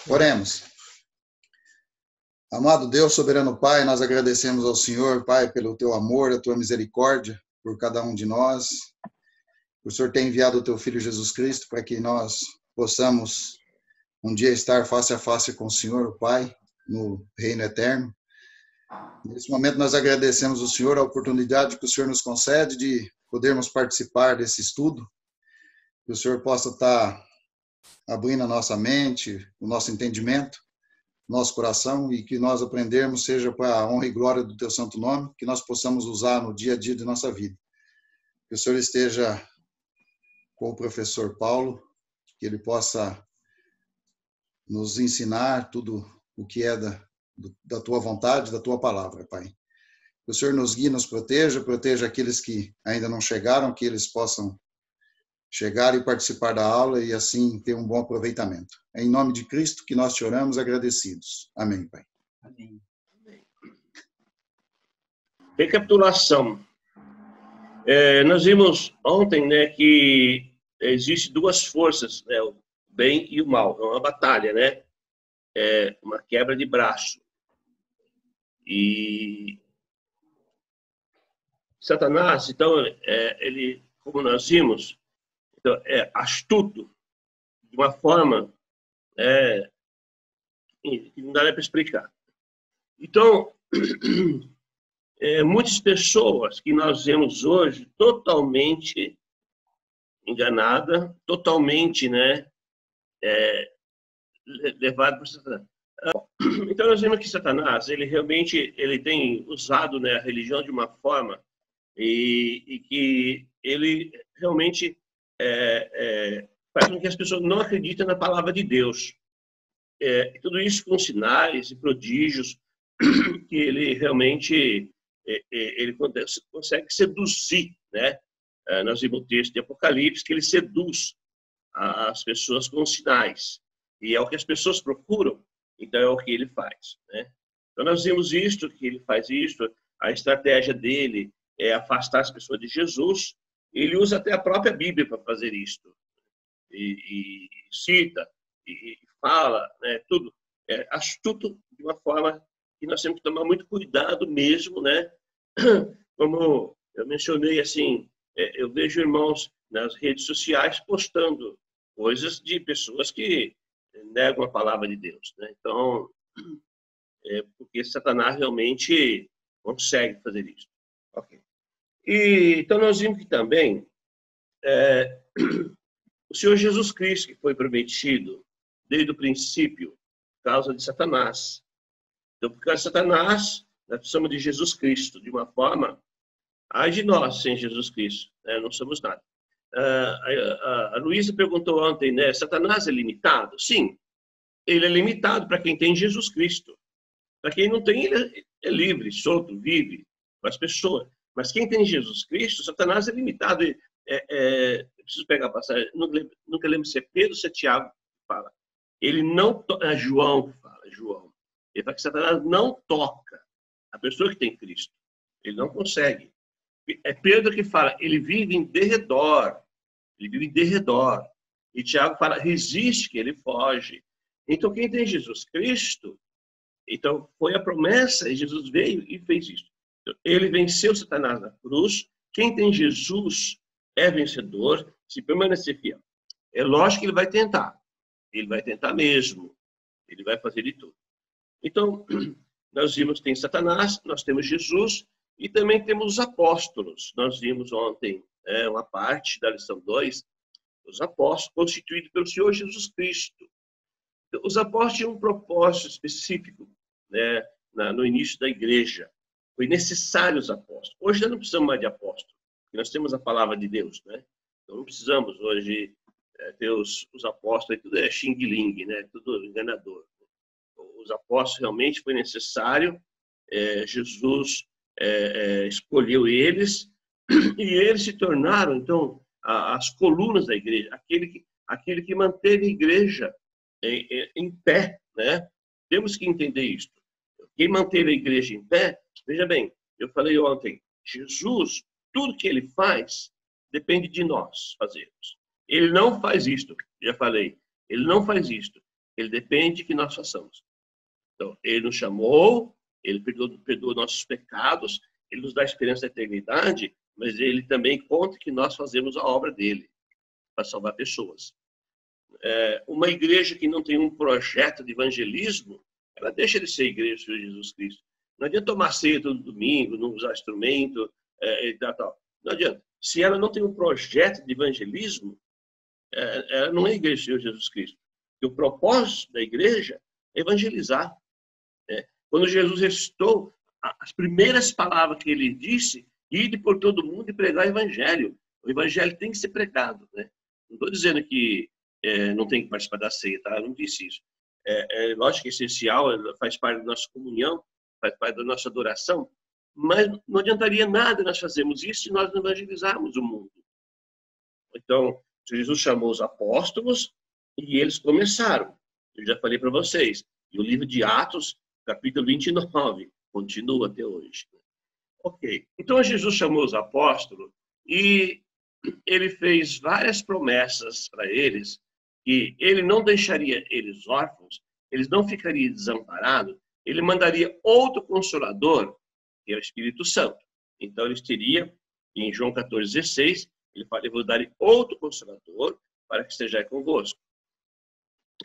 Oremos. Amado Deus, soberano Pai, nós agradecemos ao Senhor, Pai, pelo teu amor, a tua misericórdia por cada um de nós. O Senhor tem enviado o teu Filho Jesus Cristo para que nós possamos um dia estar face a face com o Senhor, Pai, no reino eterno. Nesse momento nós agradecemos ao Senhor a oportunidade que o Senhor nos concede de podermos participar desse estudo, que o Senhor possa estar abrindo a nossa mente, o nosso entendimento, nosso coração, e que nós aprendermos seja para a honra e glória do teu santo nome, que nós possamos usar no dia a dia de nossa vida. Que o Senhor esteja com o professor Paulo, que ele possa nos ensinar tudo o que é da tua vontade, da tua palavra, Pai. Que o Senhor nos guie, nos proteja aqueles que ainda não chegaram, que eles possam chegar e participar da aula e assim ter um bom aproveitamento. É em nome de Cristo que nós te oramos agradecidos. Amém, Pai. Amém. Recapitulação. Nós vimos ontem, né, que existem duas forças, né, o bem e o mal. É uma batalha, né? É uma quebra de braço. E Satanás, então, ele, como nós vimos, então, é astuto de uma forma que não dá para explicar. Então, muitas pessoas que nós vemos hoje totalmente enganada, totalmente, né, levado por Satanás. Então, nós vemos que Satanás, ele realmente tem usado, né, a religião de uma forma e que ele realmente faz com que as pessoas não acreditem na palavra de Deus. Tudo isso com sinais e prodígios que ele realmente ele consegue seduzir, né? Nós vimos o texto de Apocalipse que ele seduz as pessoas com sinais. E é o que as pessoas procuram, então é o que ele faz, né? Então nós vimos isto, que ele faz isto, a estratégia dele é afastar as pessoas de Jesus. Ele usa até a própria Bíblia para fazer isto. E cita, e fala, né, tudo. É astuto de uma forma que nós temos que tomar muito cuidado mesmo, né? Como eu mencionei, assim, eu vejo irmãos nas redes sociais postando coisas de pessoas que negam a palavra de Deus, né? Então, porque Satanás realmente consegue fazer isso. Ok. Então, nós vimos que também o Senhor Jesus Cristo, que foi prometido desde o princípio, por causa de Satanás. Então, por causa de Satanás, nós precisamos de Jesus Cristo, de uma forma, ai de nós sem Jesus Cristo, né? Não somos nada. A Luísa perguntou ontem, né, Satanás é limitado? Sim, ele é limitado para quem tem Jesus Cristo. Para quem não tem, ele é livre, solto, vive com as pessoas. Mas quem tem Jesus Cristo, Satanás é limitado. Eu preciso pegar a passagem, nunca lembro se é Pedro ou se é Tiago que fala. Ele não toca, João fala, João. Ele fala que Satanás não toca a pessoa que tem Cristo. Ele não consegue. É Pedro que fala, ele vive em derredor. Ele vive em derredor. E Tiago fala, resiste que ele foge. Então, quem tem Jesus Cristo, então foi a promessa, e Jesus veio e fez isso. Então, ele venceu Satanás na cruz. Quem tem Jesus é vencedor se permanecer fiel. É lógico que ele vai tentar. Ele vai tentar mesmo. Ele vai fazer de tudo. Então, nós vimos que tem Satanás, nós temos Jesus e também temos os apóstolos. Nós vimos ontem uma parte da lição 2, os apóstolos constituídos pelo Senhor Jesus Cristo. Os apóstolos tinham um propósito específico, né, no início da igreja. Foi necessário os apóstolos. Hoje nós não precisamos mais de apóstolos, porque nós temos a palavra de Deus, né? Então não precisamos hoje ter os apóstolos, tudo é xing-ling, né? Tudo enganador. Os apóstolos realmente foi necessário, Jesus escolheu eles, e eles se tornaram, então, as colunas da igreja, aquele que manteve a igreja em pé, né? Temos que entender isso. Quem manteve a igreja em pé, veja bem, eu falei ontem, Jesus, tudo que ele faz, depende de nós fazermos. Ele não faz isto, já falei, ele não faz isto. Ele depende que nós façamos. Então, ele nos chamou, ele perdoa nossos pecados, ele nos dá a esperança da eternidade, mas ele também conta que nós fazemos a obra dele para salvar pessoas. Uma igreja que não tem um projeto de evangelismo, ela deixa de ser igreja do Senhor Jesus Cristo. Não adianta tomar ceia todo domingo, não usar instrumento e tal. Não adianta. Se ela não tem um projeto de evangelismo, ela não é igreja do Senhor Jesus Cristo. E o propósito da igreja é evangelizar. Quando Jesus ressuscitou, as primeiras palavras que ele disse, ide por todo mundo e pregar o evangelho. O evangelho tem que ser pregado. Né? Não estou dizendo que não tem que participar da ceia, tá? Eu não disse isso. Lógico que é essencial, faz parte da nossa comunhão, faz parte da nossa adoração, mas não adiantaria nada nós fazermos isso se nós não evangelizarmos o mundo. Então, Jesus chamou os apóstolos e eles começaram. Eu já falei para vocês. E o livro de Atos, capítulo 29, continua até hoje. Ok. Então, Jesus chamou os apóstolos e ele fez várias promessas para eles que ele não deixaria eles órfãos, eles não ficariam desamparados, ele mandaria outro consolador, que é o Espírito Santo. Então, eles teriam, em João 14,16, ele fala, eu vou dar outro consolador para que esteja convosco.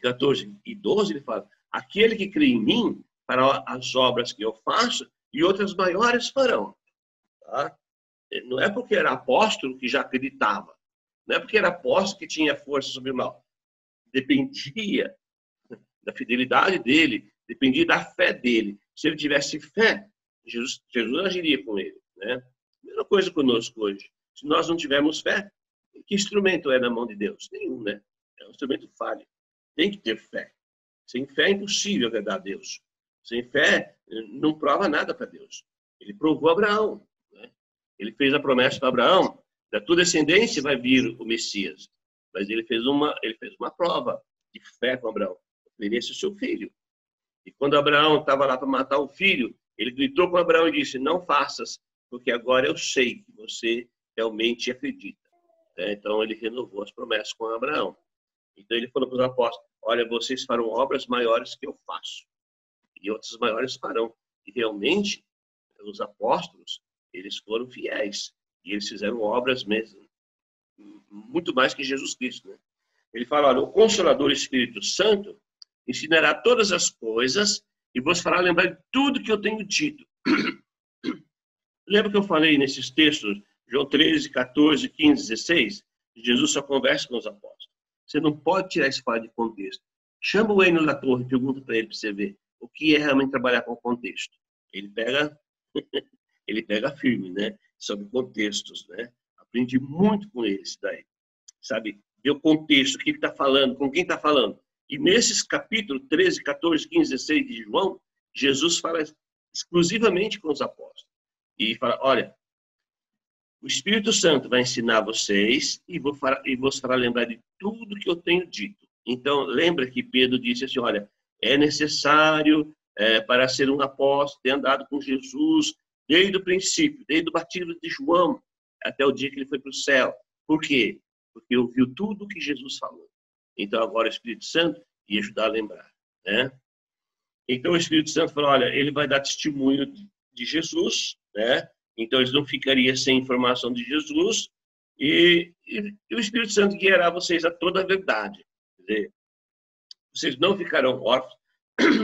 14:12, ele fala, aquele que crê em mim, para as obras que eu faço, e outras maiores farão. Tá? Não é porque era apóstolo que já acreditava. Não é porque era apóstolo que tinha força sobre o mal. Dependia da fidelidade dele, dependia da fé dele. Se ele tivesse fé, Jesus agiria com ele. Né? Mesma coisa conosco hoje. Se nós não tivermos fé, que instrumento é na mão de Deus? Nenhum, né? É um instrumento falho. Tem que ter fé. Sem fé é impossível agradar a Deus. Sem fé, não prova nada para Deus. Ele provou Abraão. Né? Ele fez a promessa para Abraão, da tua descendência vai vir o Messias. Mas ele fez uma prova de fé com Abraão. Ofereça o seu filho. E quando Abraão estava lá para matar o filho, ele gritou com Abraão e disse, não faças, porque agora eu sei que você realmente acredita. Então, ele renovou as promessas com Abraão. Então, ele falou para os apóstolos, olha, vocês farão obras maiores que eu faço. E outras maiores farão. E, realmente, os apóstolos, eles foram fiéis. E eles fizeram obras mesmo. Muito mais que Jesus Cristo. Né? Ele fala, olha, o Consolador Espírito Santo ensinará todas as coisas e vos fará lembrar de tudo que eu tenho dito. Lembra que eu falei nesses textos, João 13, 14, 15, 16? Jesus só conversa com os apóstolos. Você não pode tirar isso fora de contexto. Chama o Enio da Torre e pergunta para ele, para você ver o que é realmente trabalhar com contexto. Ele pega, ele pega firme, né? Sobre contextos, né? Aprendi muito com ele isso daí. Sabe? Ver o contexto, o que ele está falando, com quem está falando. E nesses capítulos 13, 14, 15, 16 de João, Jesus fala exclusivamente com os apóstolos. E fala, olha, o Espírito Santo vai ensinar vocês e vos fará lembrar de tudo que eu tenho dito. Então, lembra que Pedro disse assim, olha, é necessário, para ser um apóstolo, ter andado com Jesus desde o princípio, desde o batismo de João, até o dia que ele foi para o céu. Por quê? Porque ouviu tudo o que Jesus falou. Então, agora o Espírito Santo ia ajudar a lembrar. Né? Então, o Espírito Santo falou, olha, ele vai dar testemunho de Jesus, né? Então, eles não ficariam sem informação de Jesus e o Espírito Santo guiará vocês a toda a verdade. Quer dizer, vocês não ficarão órfãos,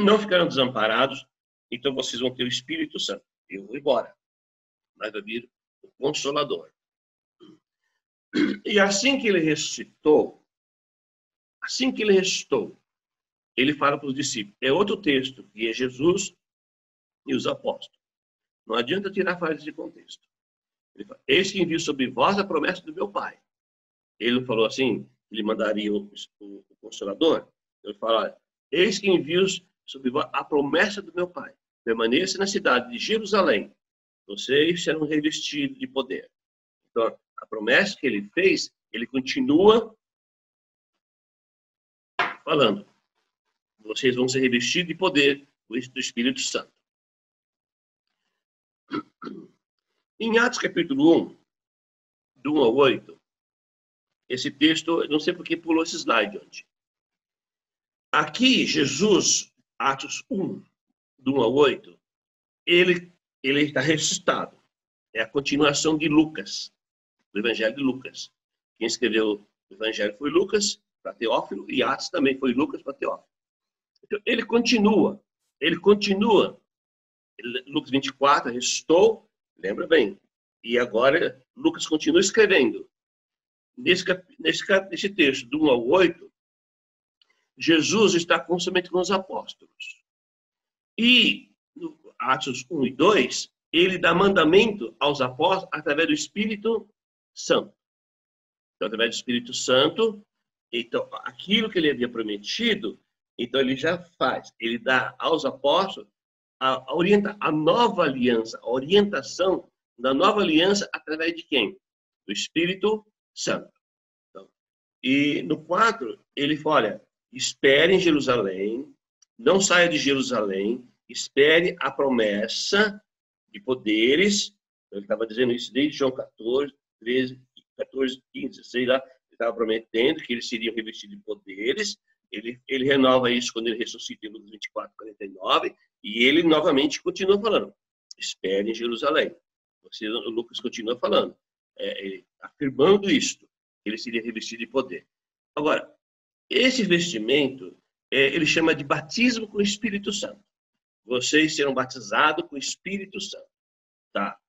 não ficarão desamparados, então vocês vão ter o Espírito Santo. Eu vou embora, mas vai vir o Consolador. E assim que ele ressuscitou, ele fala para os discípulos. É outro texto, que é Jesus e os apóstolos. Não adianta tirar frases de contexto. Ele fala, eis que envio sobre vós a promessa do meu Pai. Ele não falou assim, ele mandaria o Consolador. Ele fala, eis que envio sobre vós a promessa do meu Pai. Permaneça na cidade de Jerusalém. Vocês serão revestidos de poder. Então, a promessa que ele fez, ele continua falando. Vocês vão ser revestidos de poder do Espírito Santo. Em Atos capítulo 1, do 1 ao 8, esse texto, não sei por que pulou esse slide ontem. Aqui, Jesus, Atos 1, do 1 ao 8, ele está ressuscitado. É a continuação de Lucas, do Evangelho de Lucas. Quem escreveu o Evangelho foi Lucas, para Teófilo, e Atos também foi Lucas para Teófilo. Então, ele continua. Lucas 24, ressuscitou, lembra bem. E agora, Lucas continua escrevendo. Nesse texto, do 1 ao 8, Jesus está constantemente com os apóstolos. E, no Atos 1 e 2, ele dá mandamento aos apóstolos através do Espírito Santo. Então, através do Espírito Santo, então, aquilo que ele havia prometido, então ele já faz. Ele dá aos apóstolos a nova aliança, a orientação da nova aliança através de quem? Do Espírito Santo. Então, e no 4, ele fala, olha, espere em Jerusalém, não saia de Jerusalém, espere a promessa de poderes. Ele estava dizendo isso desde João 14, 13, 14, 15, 16, lá, ele estava prometendo que eles seriam revestidos de poderes. Ele renova isso quando ele ressuscita em Lucas 24, 49, e ele novamente continua falando, espere em Jerusalém. O Lucas continua falando, afirmando isto, que ele seria revestido de poder. Agora, esse vestimento, ele chama de batismo com o Espírito Santo. Vocês serão batizados com o Espírito Santo. Tá?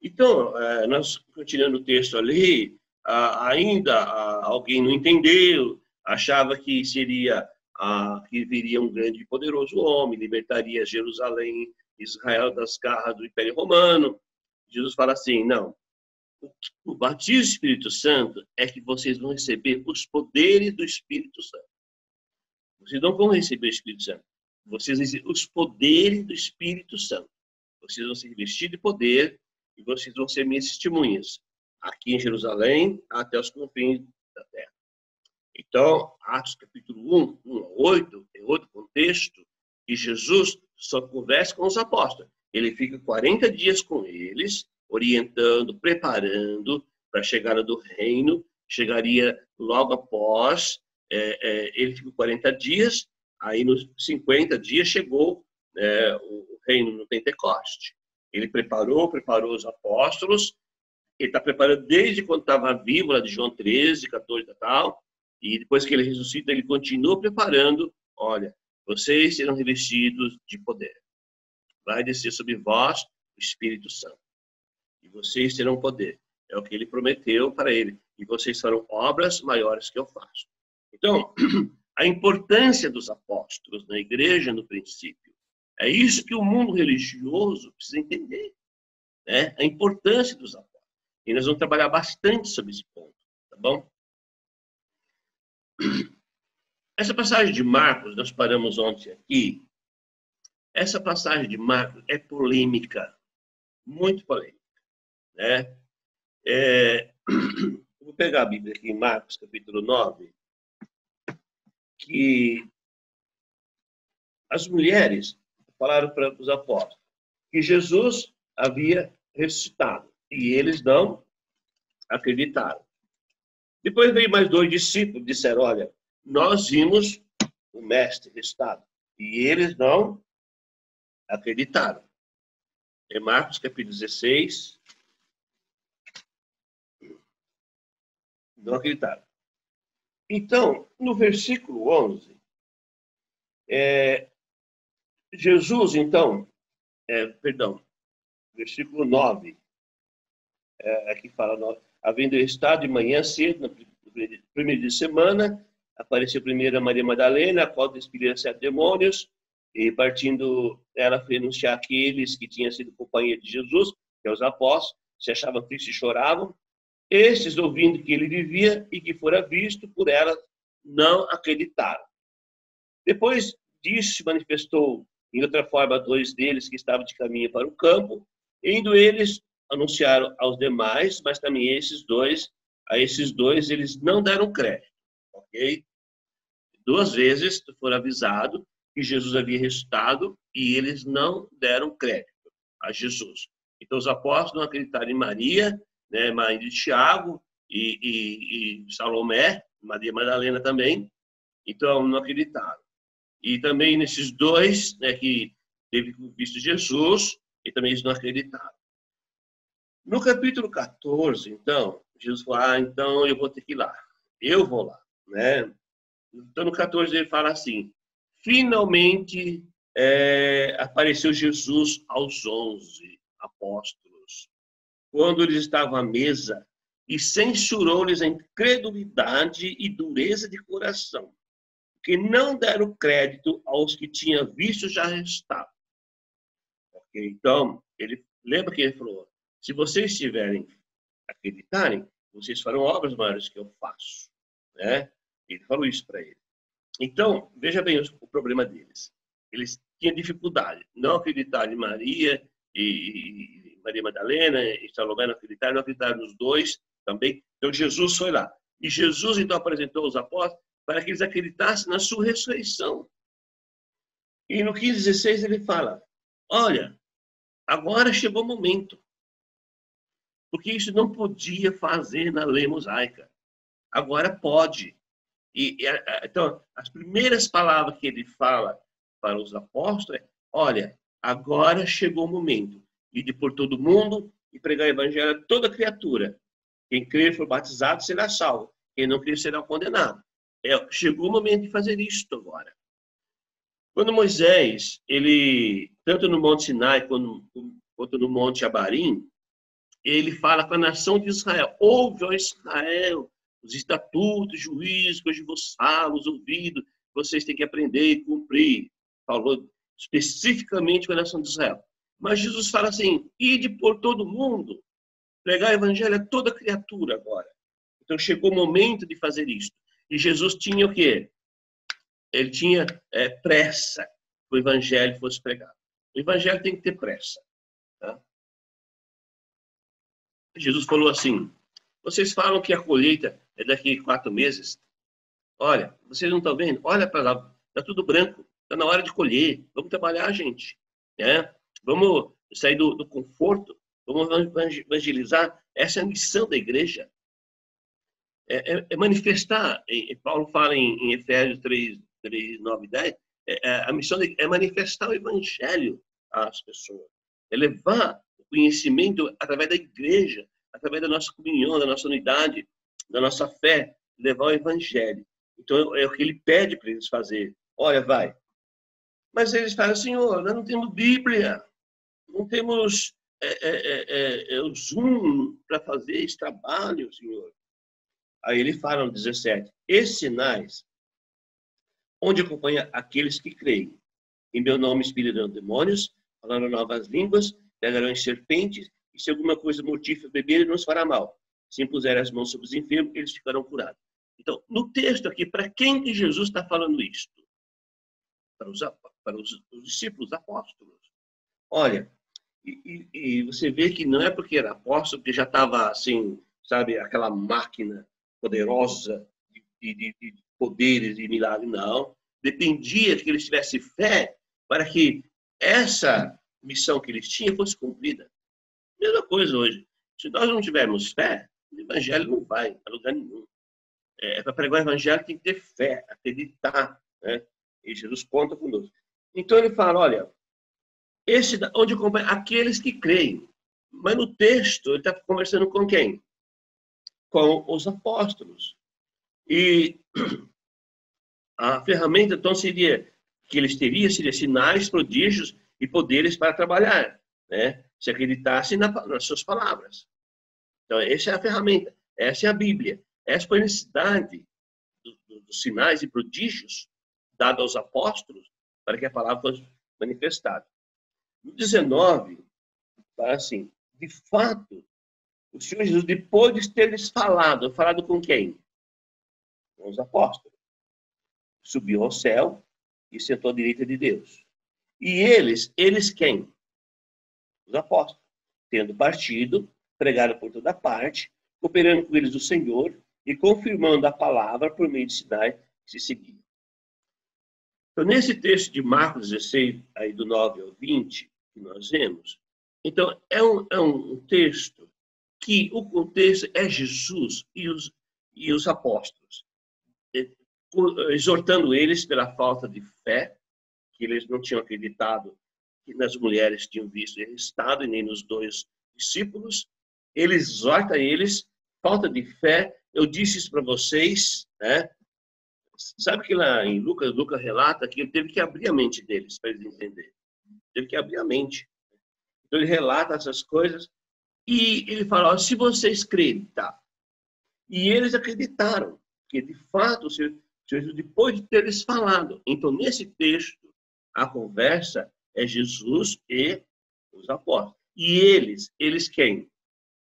Então, nós continuando o texto ali, ainda alguém não entendeu, achava que que viria um grande e poderoso homem, libertaria Jerusalém, Israel das garras do Império Romano. Jesus fala assim, não, o batismo do Espírito Santo é que vocês vão receber os poderes do Espírito Santo. Vocês não vão receber o Espírito Santo. Vocês vão receber os poderes do Espírito Santo. Vocês vão ser revestidos de poder e vocês vão ser minhas testemunhas aqui em Jerusalém até os confins da terra. Então, Atos capítulo 1, 1 a 8, é outro contexto que Jesus só conversa com os apóstolos. Ele fica 40 dias com eles, orientando, preparando para a chegada do reino. Chegaria logo após, ele ficou 40 dias, aí nos 50 dias chegou o reino no Pentecoste. Ele preparou os apóstolos, ele está preparando desde quando estava vivo, lá de João 13, 14 e tal, e depois que ele ressuscita, ele continua preparando, olha, vocês serão revestidos de poder. Vai descer sobre vós o Espírito Santo. E vocês terão poder. É o que ele prometeu para ele. E vocês farão obras maiores que eu faço. Então, a importância dos apóstolos na igreja no princípio. É isso que o mundo religioso precisa entender. Né? A importância dos apóstolos. E nós vamos trabalhar bastante sobre esse ponto. Tá bom? Essa passagem de Marcos, nós paramos ontem aqui. Essa passagem de Marcos é polêmica. Muito polêmica. Né? Vou pegar a Bíblia aqui em Marcos, capítulo 9, que as mulheres falaram para os apóstolos que Jesus havia ressuscitado e eles não acreditaram. Depois veio mais 2 discípulos e disseram, olha, nós vimos o mestre ressuscitado e eles não acreditaram. Em Marcos, capítulo 16, não acreditaram. Então, no versículo 11, Jesus, então, versículo 9, aqui fala, havendo estado de manhã cedo, no primeiro dia de semana, apareceu primeiro a Maria Madalena, a qual despiria 7 demônios, e partindo, ela foi anunciar àqueles que tinham sido companhia de Jesus, que é os apóstolos, se achavam tristes e choravam. Estes, ouvindo que ele vivia e que fora visto por elas, não acreditaram. Depois disso, se manifestou em outra forma 2 deles que estavam de caminho para o campo. Indo eles, anunciaram aos demais, mas também a esses dois, eles não deram crédito. Ok? 2 vezes foram avisados que Jesus havia ressuscitado e eles não deram crédito a Jesus. Então, os apóstolos não acreditaram em Maria, né, mãe de Tiago e Salomé, Maria Madalena também, Então, não acreditaram. E também nesses dois, né, que teve visto Jesus, e também eles não acreditaram. No capítulo 14, então, Jesus falou, então eu vou ter que ir lá. Eu vou lá, né? Então, no 14, ele fala assim, finalmente apareceu Jesus aos 11 apóstolos, quando eles estavam à mesa, e censurou-lhes a incredulidade e dureza de coração, que não deram crédito aos que tinha visto já restado. Okay? Então, ele lembra que ele falou, se vocês acreditarem, vocês farão obras maiores que eu faço. Né? Ele falou isso para ele. Então, veja bem o problema deles. Eles tinham dificuldade, não acreditar em Maria e Maria Madalena e Salomé, não acreditaram nos dois também. Então, Jesus foi lá. E Jesus, então, apresentou os apóstolos para que eles acreditassem na sua ressurreição. E no 15:16 ele fala, olha, agora chegou o momento. Porque isso não podia fazer na lei mosaica. Agora pode. Então, as primeiras palavras que ele fala para os apóstolos é, olha, agora chegou o momento de ir por todo mundo e pregar o evangelho a toda criatura. Quem crer e for batizado será salvo. Quem não crer será condenado. Chegou o momento de fazer isto agora. Quando Moisés, ele, tanto no Monte Sinai quanto no Monte Abarim, ele fala com a nação de Israel, ouve, ó Israel, os estatutos, juízos, que hoje vos falo, os ouvidos, vocês têm que aprender e cumprir. Falou especificamente com a nação de Israel. Mas Jesus fala assim, ide por todo mundo, pregar o evangelho a toda criatura agora. Então chegou o momento de fazer isso. E Jesus tinha o quê? Ele tinha pressa que o evangelho fosse pregado. O evangelho tem que ter pressa. Tá? Jesus falou assim, vocês falam que a colheita é daqui a 4 meses. Olha, vocês não estão vendo? Olha para lá, está tudo branco. Está na hora de colher. Vamos trabalhar, gente. Né? Vamos sair do conforto. Vamos evangelizar. Essa é a missão da igreja. É manifestar. Paulo fala em Efésios 3, 9 e 10. A missão é manifestar o evangelho às pessoas. É levar o conhecimento através da igreja, através da nossa comunhão, da nossa unidade, da nossa fé, levar o evangelho. Então, é o que ele pede para eles fazerem. Olha, vai. Mas eles falam, Senhor, nós não temos Bíblia, não temos o Zoom para fazer esse trabalho, Senhor. Aí ele fala no 17, esses sinais, onde acompanha aqueles que creem. Em meu nome expelirão demônios, falarão novas línguas, pegarão em serpentes, e se alguma coisa mortífera beberem, não os fará mal. Se impuserem as mãos sobre os enfermos, eles ficarão curados. Então, no texto aqui, para quem que Jesus está falando isto? Para os discípulos apóstolos. Olha, e você vê que não é porque era apóstolo, que já estava assim, sabe, aquela máquina poderosa de poderes e milagres, não. Dependia de que eles tivessem fé para que essa missão que eles tinham fosse cumprida. Mesma coisa hoje. Se nós não tivermos fé, o evangelho não vai a lugar nenhum. Para pregar o evangelho tem que ter fé, acreditar, né? E Jesus conta conosco. Então ele fala, olha, onde acompanha aqueles que creem. Mas no texto ele está conversando com quem? Com os apóstolos. E a ferramenta então seria que eles teriam seria sinais, prodígios e poderes para trabalhar, né? Se acreditassem nas suas palavras. Então essa é a ferramenta, essa é a Bíblia. Essa foi a necessidade dos sinais e prodígios dados aos apóstolos para que a palavra fosse manifestada. No 19, fala assim, de fato, o Senhor Jesus, depois de ter lhes falado com quem? Com os apóstolos. Subiu ao céu e sentou à direita de Deus. E eles quem? Os apóstolos. Tendo partido, pregaram por toda parte, cooperando com eles o Senhor e confirmando a palavra por meio de sinais que se seguiam. Então, nesse texto de Marcos 16, aí do 9 ao 20, que nós vemos, então, é um texto que o contexto é Jesus e os apóstolos. exortando eles pela falta de fé, que eles não tinham acreditado que nas mulheres tinham visto e estado, e nem nos dois discípulos. Ele exorta eles, falta de fé. Eu disse isso para vocês, né? Sabe que lá em Lucas relata que ele teve que abrir a mente deles para eles entenderem. Teve que abrir a mente. Então ele relata essas coisas e ele fala: se vocês crerem, tá? E eles acreditaram que de fato o Senhor, depois de ter lhes falado. Então nesse texto a conversa é Jesus e os apóstolos. E eles quem?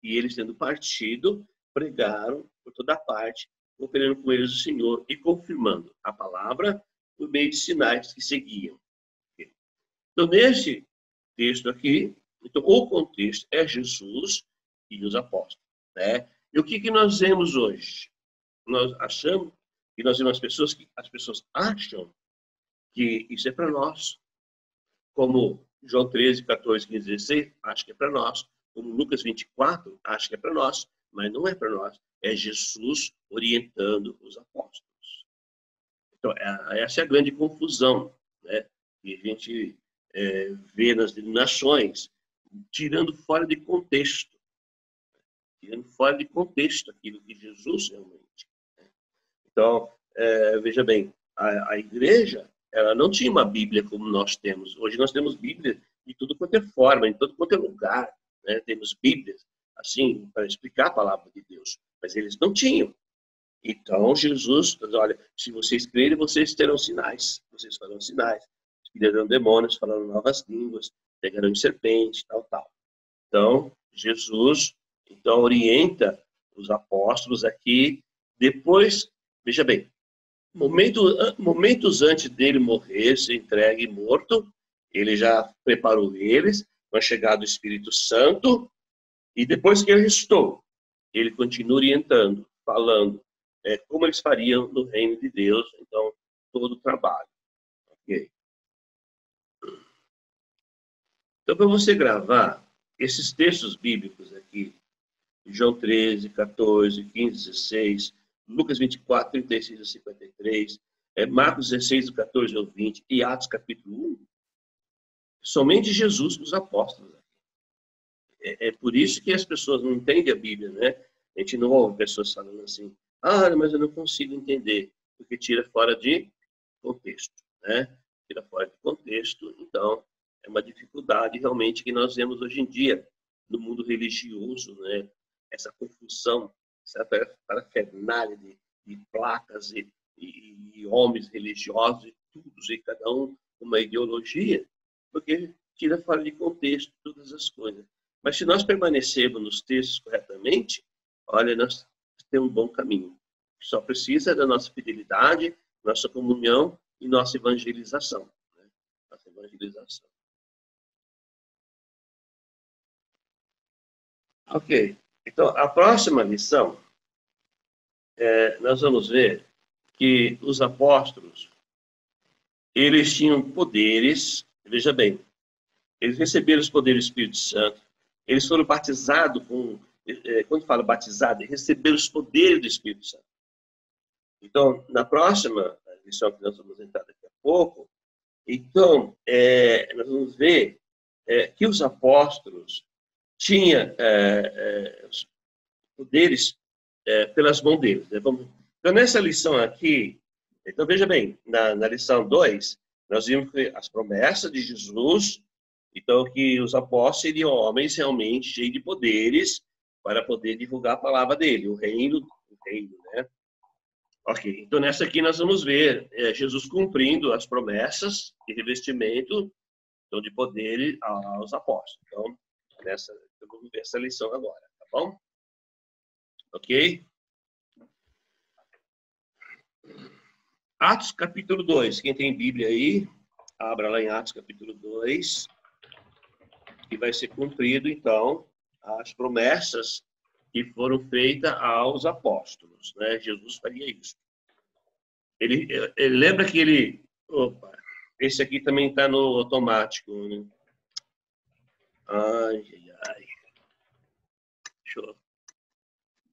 E eles, tendo partido, pregaram por toda parte, operando com eles o Senhor e confirmando a palavra por meio de sinais que seguiam. Então, nesse texto aqui, então, o contexto é Jesus e os apóstolos, né? E o que nós vemos hoje? Nós achamos que nós vemos as pessoas acham que isso é para nós, como João 13, 14, 15, 16, acho que é para nós. Como Lucas 24, acho que é para nós. Mas não é para nós. É Jesus orientando os apóstolos. Então, essa é a grande confusão, né? Que a gente vê nas denominações, tirando fora de contexto. Tirando fora de contexto aquilo que Jesus realmente. Né? Então, veja bem, a igreja, ela não tinha uma Bíblia como nós temos. Hoje nós temos Bíblia de tudo quanto é forma, em todo quanto é lugar. Né? Temos Bíblias, assim, para explicar a palavra de Deus. Mas eles não tinham. Então, Jesus, olha, se vocês crerem, vocês terão sinais. Vocês farão sinais. Expelirão demônios, falarão novas línguas, pegarão em serpente, tal. Então, Jesus, então, orienta os apóstolos aqui. Depois, veja bem, momentos antes dele morrer, ser entregue e morto, ele já preparou eles com a chegada do Espírito Santo, e depois que ele restou, ele continua orientando, falando como eles fariam no reino de Deus, então, todo o trabalho. Okay? Então, para você gravar esses textos bíblicos aqui, João 13, 14, 15, 16, Lucas 24, 36 a 53, Marcos 16, do 14 ao 20 e Atos capítulo 1, somente Jesus os apóstolos. É por isso que as pessoas não entendem a Bíblia, né? A gente não ouve pessoas falando assim, mas eu não consigo entender, porque tira fora de contexto, né? Tira fora de contexto, então é uma dificuldade realmente que nós vemos hoje em dia no mundo religioso, né? Essa confusão, essa parafernália de placas e homens religiosos e tudo, e cada um uma ideologia, porque tira fora de contexto todas as coisas. Mas se nós permanecermos nos textos corretamente, olha, nós temos um bom caminho. Só precisa da nossa fidelidade, nossa comunhão e nossa evangelização. Né? Nossa evangelização. Ok. Então, a próxima lição, nós vamos ver que os apóstolos, eles tinham poderes, veja bem, eles receberam os poderes do Espírito Santo, eles foram batizados com, quando fala batizado, receberam os poderes do Espírito Santo. Então, na próxima lição que nós vamos entrar daqui a pouco, então, nós vamos ver que os apóstolos tinham os poderes pelas mãos deles. Né? Então, nessa lição aqui, então veja bem, na lição 2, nós vimos que as promessas de Jesus, então que os apóstolos seriam homens realmente cheios de poderes para poder divulgar a palavra dele, o reino, né? Ok, então nessa aqui nós vamos ver Jesus cumprindo as promessas de revestimento então, de poder aos apóstolos. Então, vamos ver essa lição agora, tá bom? Ok? Atos capítulo 2. Quem tem Bíblia aí, abra lá em Atos capítulo 2, que vai ser cumprido, então, as promessas que foram feitas aos apóstolos. Né? Jesus faria isso. Ele lembra que ele... Opa, esse aqui também está no automático. Né? Ai.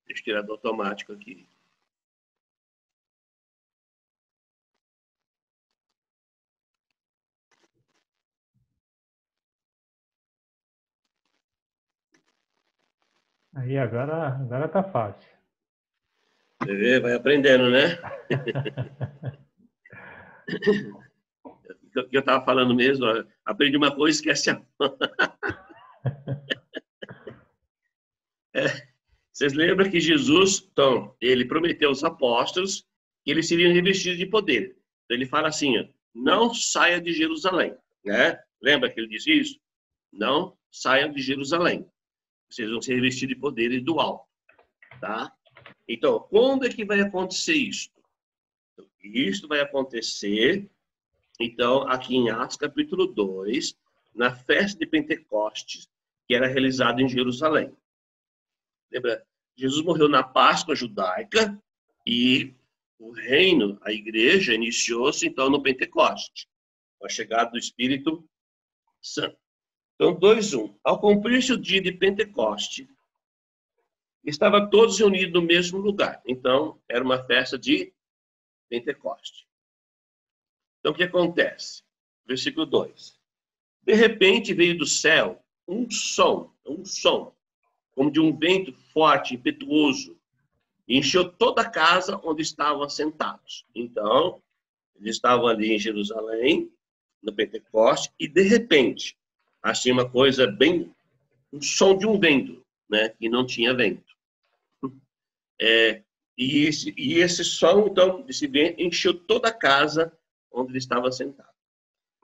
Deixa eu tirar do automático aqui. Aí agora tá fácil. Você vê, vai aprendendo, né? O que eu estava falando mesmo, ó, aprendi uma coisa e esquece a Vocês lembram que Jesus, então, ele prometeu aos apóstolos que eles seriam revestidos de poder. Então, ele fala assim, ó, não saia de Jerusalém, né? Lembra que ele disse isso? Não saiam de Jerusalém. Vocês vão ser revestidos de poderes do alto, tá? Então, quando é que vai acontecer isso? Isso vai acontecer, então, aqui em Atos capítulo 2, na festa de Pentecostes, que era realizada em Jerusalém. Lembra? Jesus morreu na Páscoa judaica e o reino, a igreja, iniciou-se, então, no Pentecoste, com a chegada do Espírito Santo. Então, 2:1. Ao cumprir-se o dia de Pentecoste, estavam todos reunidos no mesmo lugar. Então, era uma festa de Pentecoste. Então, o que acontece? Versículo 2. De repente, veio do céu um som, como de um vento forte, impetuoso, e encheu toda a casa onde estavam assentados. Então, eles estavam ali em Jerusalém, no Pentecoste, e de repente, assim uma coisa bem, um som de um vento, né, que não tinha vento. E esse som, então, desse vento, encheu toda a casa onde ele estava sentado.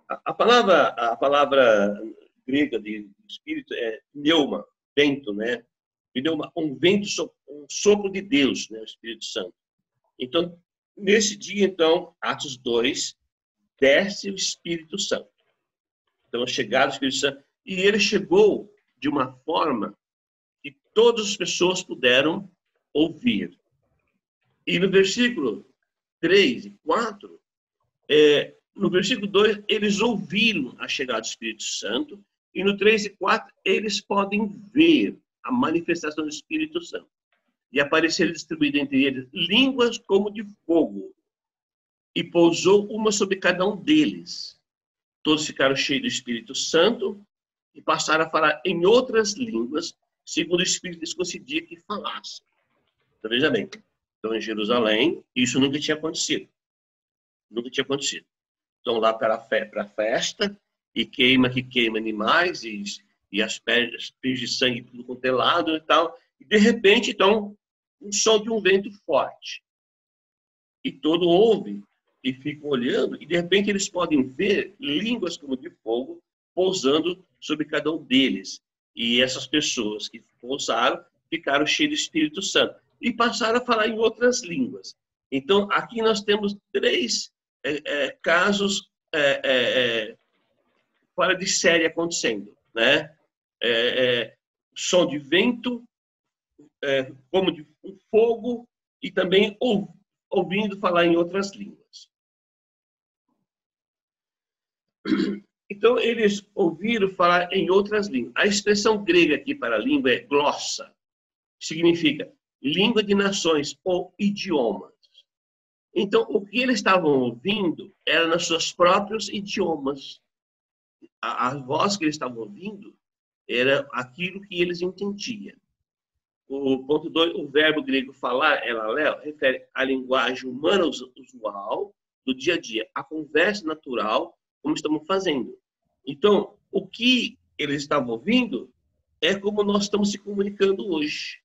A palavra grega de espírito é pneuma, vento, né? Pneuma, um vento, um sopro de Deus, né? O Espírito Santo. Então, nesse dia, então, Atos 2, desce o Espírito Santo. Então, chegado o Espírito Santo, e ele chegou de uma forma que todas as pessoas puderam ouvir. E no versículo 3 e 4, no versículo 2, eles ouviram a chegada do Espírito Santo, e no 3 e 4, eles podem ver a manifestação do Espírito Santo. E apareceram distribuídas entre eles línguas como de fogo, e pousou uma sobre cada um deles. Todos ficaram cheios do Espírito Santo e passaram a falar em outras línguas, segundo o Espírito lhes concedia que falassem. Então, veja bem, então em Jerusalém, isso nunca tinha acontecido. Nunca tinha acontecido. Estão lá para a festa, e queima animais, e as pedras de sangue tudo quanto é lado e tal. E de repente, então, um som de um vento forte. E todo ouve e ficam olhando, e de repente eles podem ver línguas como de fogo pousando sobre cada um deles. E essas pessoas que pousaram ficaram cheias do Espírito Santo e passaram a falar em outras línguas. Então, aqui nós temos 3 casos fora de série acontecendo, né? Som de vento, como de um fogo, e também ouvindo falar em outras línguas. Então, eles ouviram falar em outras línguas. A expressão grega aqui para a língua é glossa, que significa língua de nações ou idiomas. Então, o que eles estavam ouvindo era nos seus próprios idiomas. A voz que eles estavam ouvindo era aquilo que eles entendiam. O ponto 2, o verbo grego falar, elalel, refere à linguagem humana usual do dia a dia, a conversa natural, como estamos fazendo. Então, o que eles estavam ouvindo é como nós estamos se comunicando hoje.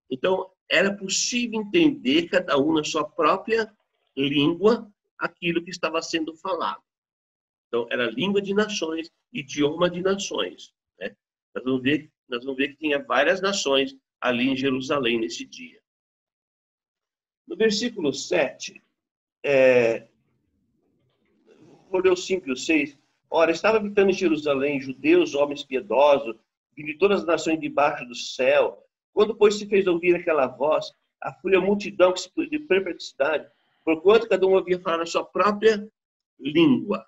Então, era possível entender, cada um na sua própria língua, aquilo que estava sendo falado. Então, era língua de nações, idioma de nações. Né? Nós vamos ver que tinha várias nações ali em Jerusalém nesse dia. No versículo 7, vou ler o 5 e o 6. Ora, estava habitando em Jerusalém judeus, homens piedosos, de todas as nações debaixo do céu. Quando, pois, se fez ouvir aquela voz, a fúria multidão que se de perplexidade, porquanto cada um havia falado a sua própria língua.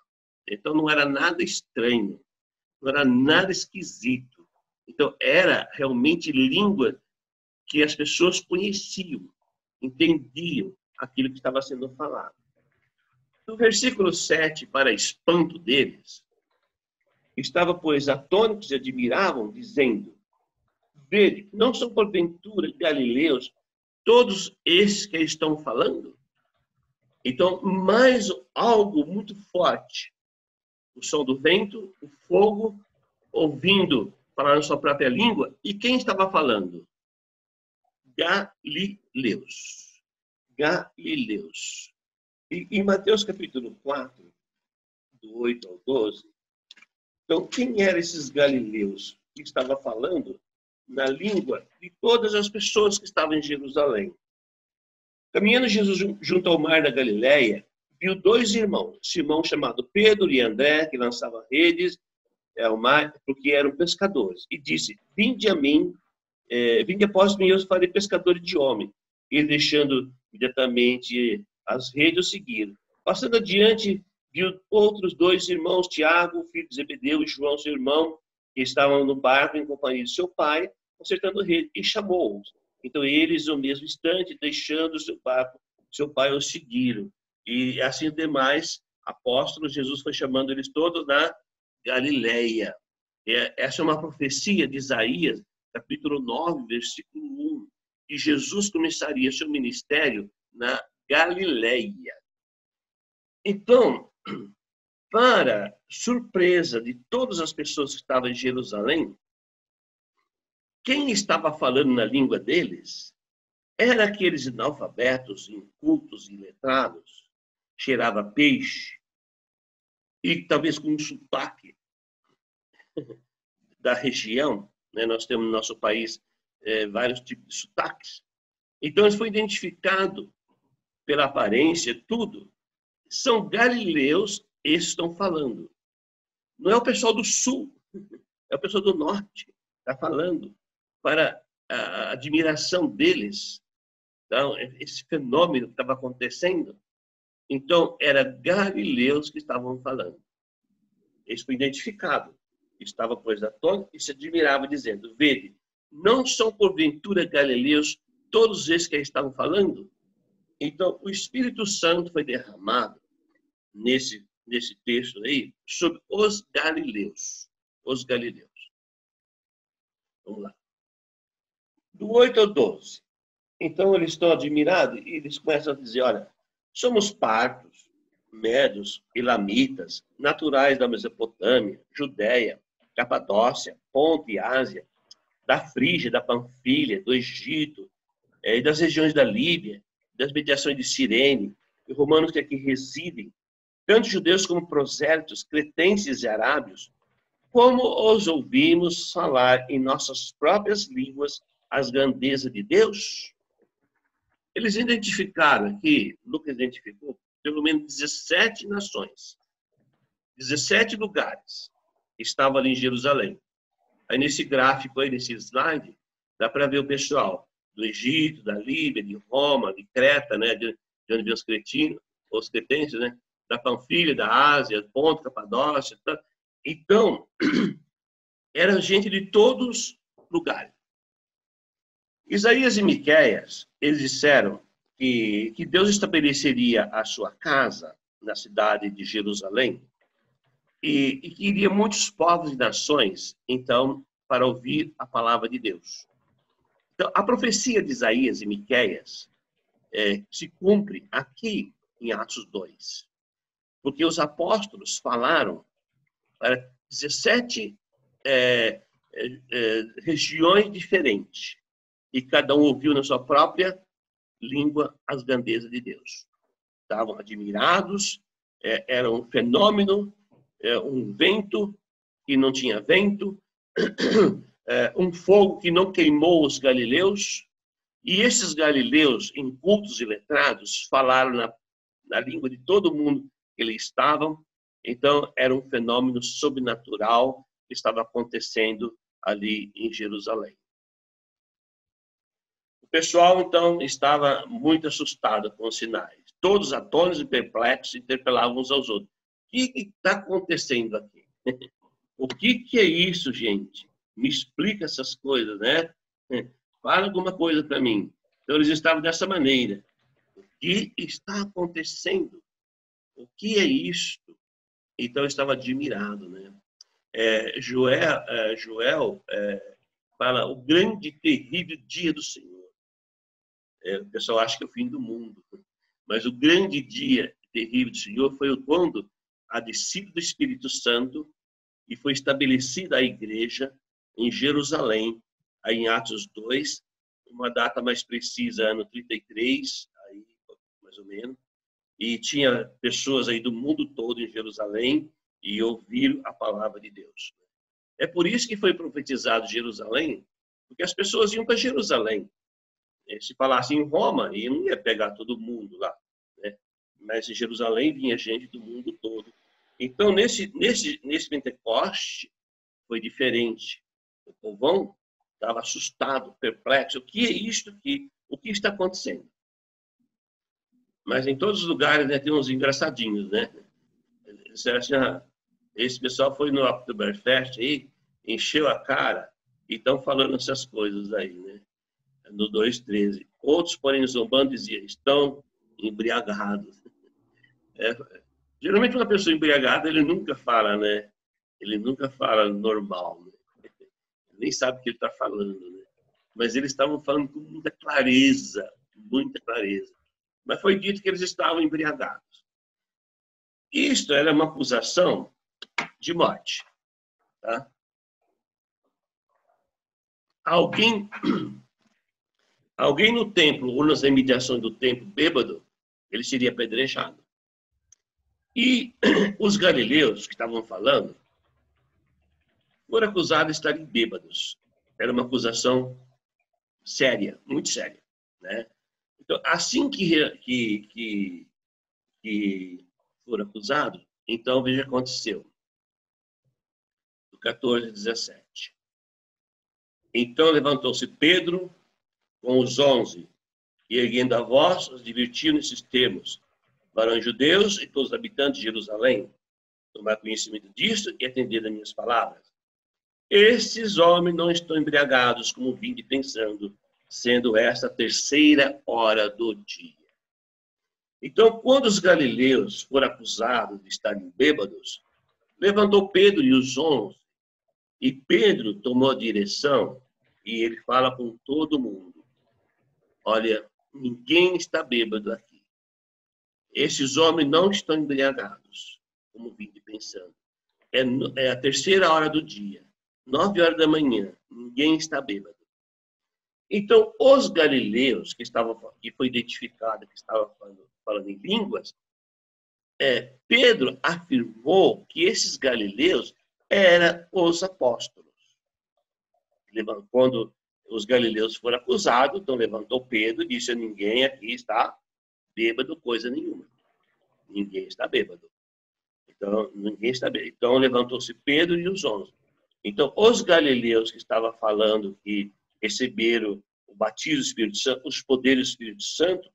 Então, não era nada estranho, não era nada esquisito. Então, era realmente língua que as pessoas conheciam, entendiam aquilo que estava sendo falado. No versículo 7, para espanto deles, estava, pois, atônitos e admiravam, dizendo: Vede, não são porventura galileus todos esses que estão falando? Então, mais algo muito forte. O som do vento, o fogo, ouvindo falar na sua própria língua. E quem estava falando? Galileus. Galileus. E em Mateus capítulo 4, do 8 ao 12, então, quem eram esses galileus que estava falando na língua de todas as pessoas que estavam em Jerusalém? Caminhando Jesus junto ao mar da Galileia, viu dois irmãos, Simão chamado Pedro e André, que lançavam redes ao mar, porque eram pescadores. E disse, vinde a mim, vinde após mim, eu os farei pescadores de homem. E deixando imediatamente as redes, o seguiram. Passando adiante, viu outros dois irmãos, Tiago, filho de Zebedeu, e João, seu irmão, que estavam no barco em companhia de seu pai, consertando rede, e chamou-os. Então, eles, no mesmo instante, deixando seu barco, seu pai os seguiram. E assim, demais apóstolos, Jesus foi chamando eles todos na Galileia. Essa é uma profecia de Isaías, capítulo 9, versículo 1, que Jesus começaria seu ministério na Galileia. Então, para surpresa de todas as pessoas que estavam em Jerusalém, quem estava falando na língua deles era aqueles analfabetos, incultos e letrados, cheirava peixe, e talvez com um sotaque da região, né? Nós temos no nosso país vários tipos de sotaques. Então, isso foi identificado pela aparência, tudo. São galileus, esses estão falando. Não é o pessoal do sul, é o pessoal do norte que está falando, para a admiração deles. Então, esse fenômeno que estava acontecendo. Então, era galileus que estavam falando. Isso foi identificado. Estava, pois, atônito e se admirava, dizendo, vede, não são porventura galileus todos esses que aí estavam falando? Então, o Espírito Santo foi derramado nesse texto aí sobre os galileus. Os galileus. Vamos lá. Do 8 ao 12. Então, eles estão admirados e eles começam a dizer, olha, somos partos, medos, elamitas, naturais da Mesopotâmia, Judéia, Capadócia, Ponto e Ásia, da Frígia, da Panfilha, do Egito, e das regiões da Líbia, das mediações de Cirene, e romanos que aqui residem, tanto judeus como prosélitos, cretenses e arábios, como os ouvimos falar em nossas próprias línguas as grandezas de Deus? Eles identificaram aqui, Lucas identificou, pelo menos 17 nações, 17 lugares que estavam ali em Jerusalém. Aí nesse gráfico, aí nesse slide, dá para ver o pessoal do Egito, da Líbia, de Roma, de Creta, né, de onde vem os cretinos, os cretenses, né, da Panfilha, da Ásia, Ponto, Capadócia. Tá? Então, era gente de todos os lugares. Isaías e Miqueias, eles disseram que Deus estabeleceria a sua casa na cidade de Jerusalém e que iria muitos povos e nações, então, para ouvir a palavra de Deus. Então, a profecia de Isaías e Miqueias se cumpre aqui em Atos 2, porque os apóstolos falaram para 17 regiões diferentes, e cada um ouviu na sua própria língua as grandezas de Deus. Estavam admirados, era um fenômeno, um vento que não tinha vento, um fogo que não queimou os galileus, e esses galileus, incultos e letrados, falaram na língua de todo mundo que eles estavam. Então, era um fenômeno sobrenatural que estava acontecendo ali em Jerusalém. O pessoal, então, estava muito assustado com os sinais. Todos atônitos e perplexos interpelavam uns aos outros. O que está acontecendo aqui? O que é isso, gente? Me explica essas coisas, né? Fala alguma coisa para mim. Então, eles estavam dessa maneira. O que está acontecendo? O que é isto? Então, eu estava admirado, né? Joel fala o grande e terrível dia do Senhor. O pessoal acha que é o fim do mundo. Mas o grande dia terrível do Senhor foi quando a descida do Espírito Santo e foi estabelecida a igreja em Jerusalém, aí em Atos 2, uma data mais precisa, ano 33, aí, mais ou menos. E tinha pessoas aí do mundo todo em Jerusalém e ouviram a palavra de Deus. É por isso que foi profetizado Jerusalém, porque as pessoas iam para Jerusalém. Se falasse em Roma, ele não ia pegar todo mundo lá, né? Mas em Jerusalém vinha gente do mundo todo. Então, nesse Pentecoste, foi diferente. O povão estava assustado, perplexo. O que é isto aqui? O que está acontecendo? Mas em todos os lugares, né, tem uns engraçadinhos, né? Esse pessoal foi no Oktoberfest aí, encheu a cara e estão falando essas coisas aí, né? No 2:13. Outros, porém, zombando, diziam, estão embriagados. Geralmente, uma pessoa embriagada, ele nunca fala, né? Ele nunca fala normal, né? Ele nem sabe o que ele está falando, né? Mas eles estavam falando com muita clareza, muita clareza. Mas foi dito que eles estavam embriagados. Isto era uma acusação de morte, tá? Alguém no templo ou nas imediações do templo bêbado, ele seria apedrejado. E os galileus que estavam falando foram acusados de estarem bêbados. Era uma acusação séria, muito séria, né? Então, assim que foram acusados, então veja o que aconteceu. Do 14:17. Então levantou-se Pedro com os 11 e, erguendo a voz, os divertiam nesses termos: varões judeus e todos os habitantes de Jerusalém, tomar conhecimento disto e atender as minhas palavras. Estes homens não estão embriagados, como vinde pensando, sendo esta a 3ª hora do dia. Então, quando os galileus foram acusados de estarem bêbados, levantou Pedro e os 11, e Pedro tomou a direção e ele fala com todo mundo: olha, ninguém está bêbado aqui. Esses homens não estão embriagados, como vim pensando. É a 3ª hora do dia, 9 horas da manhã, ninguém está bêbado. Então, os galileus que foi identificado que estavam falando em línguas, Pedro afirmou que esses galileus eram os apóstolos. Quando os galileus foram acusados, então levantou Pedro e disse: ninguém aqui está bêbado, coisa nenhuma. Ninguém está bêbado. Então, ninguém está bêbado. Então, levantou-se Pedro e os 11. Então, os galileus que estavam falando que receberam o batismo do Espírito Santo, os poderes do Espírito Santo,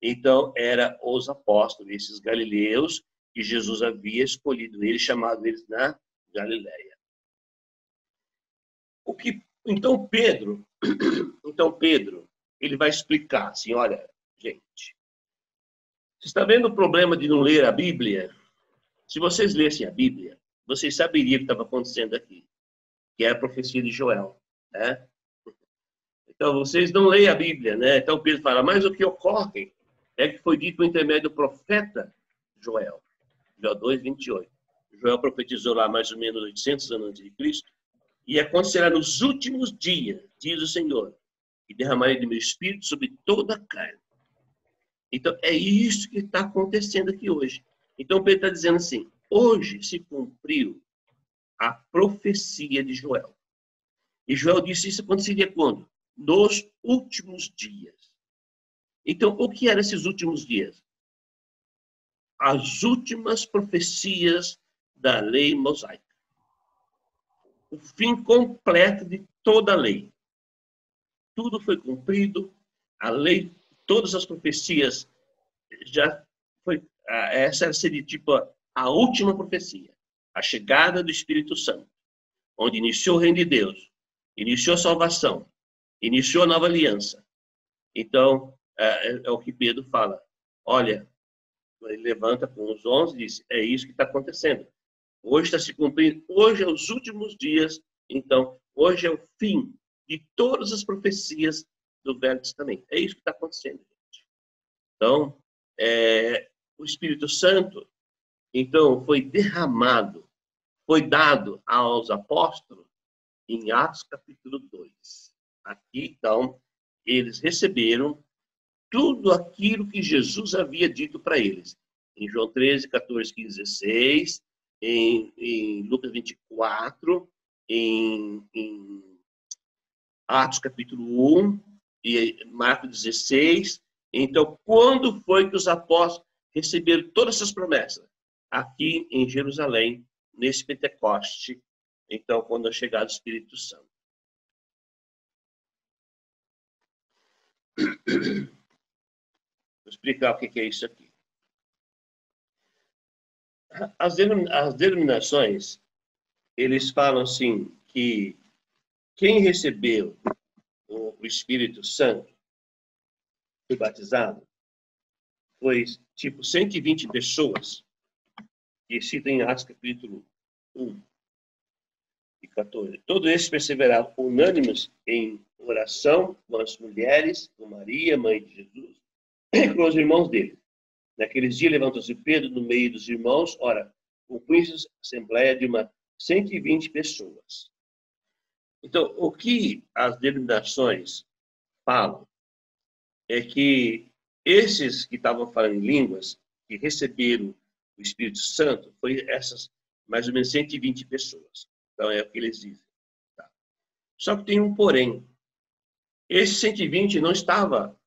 então, eram os apóstolos, esses galileus, que Jesus havia escolhido eles, chamado eles na Galileia. Então, Pedro, ele vai explicar assim: olha, gente, você está vendo o problema de não ler a Bíblia? Se vocês lessem a Bíblia, vocês saberiam o que estava acontecendo aqui, que é a profecia de Joel, né? Então, vocês não leem a Bíblia, né? Então, Pedro fala: mas o que ocorre é que foi dito por intermédio do profeta Joel. Joel 2:28. Joel profetizou lá mais ou menos 800 anos antes de Cristo. E acontecerá nos últimos dias, diz o Senhor, e derramarei do meu espírito sobre toda a carne. Então, é isso que está acontecendo aqui hoje. Então, Pedro está dizendo assim: hoje se cumpriu a profecia de Joel. E Joel disse isso aconteceria quando? Nos últimos dias. Então, o que eram esses últimos dias? As últimas profecias da lei mosaica. O fim completo de toda a lei. Tudo foi cumprido, a lei, todas as profecias já foi. Essa seria tipo a última profecia, a chegada do Espírito Santo, onde iniciou o reino de Deus, iniciou a salvação, iniciou a nova aliança. Então, é o que Pedro fala. Olha, ele levanta com os 11 e diz: é isso que está acontecendo. Hoje está se cumprindo, hoje é os últimos dias, então, hoje é o fim de todas as profecias do Velho Testamento. É isso que está acontecendo, gente. Então, o Espírito Santo, então, foi derramado, foi dado aos apóstolos em Atos capítulo 2. Aqui, então, eles receberam tudo aquilo que Jesus havia dito para eles. Em João 13, 14, 15, 16, em Lucas 24, em Atos capítulo 1 e Marcos 16. Então, quando foi que os apóstolos receberam todas essas promessas? Aqui em Jerusalém, nesse Pentecoste, então, quando é chegado o Espírito Santo. Vou explicar o que é isso aqui. As denominações, eles falam assim, que quem recebeu o Espírito Santo, foi batizado, foi tipo 120 pessoas, que cita em Atos capítulo 1 e 14. Todos esses perseveravam unânimes em oração com as mulheres, com Maria, mãe de Jesus, e com os irmãos dele. Naqueles dias levantou-se Pedro no meio dos irmãos, ora, compunha-se a assembleia de uma 120 pessoas. Então, o que as denominações falam é que esses que estavam falando em línguas, que receberam o Espírito Santo, foi essas mais ou menos 120 pessoas. Então, é o que eles dizem. Tá? Só que tem um porém. Esse 120 não estava...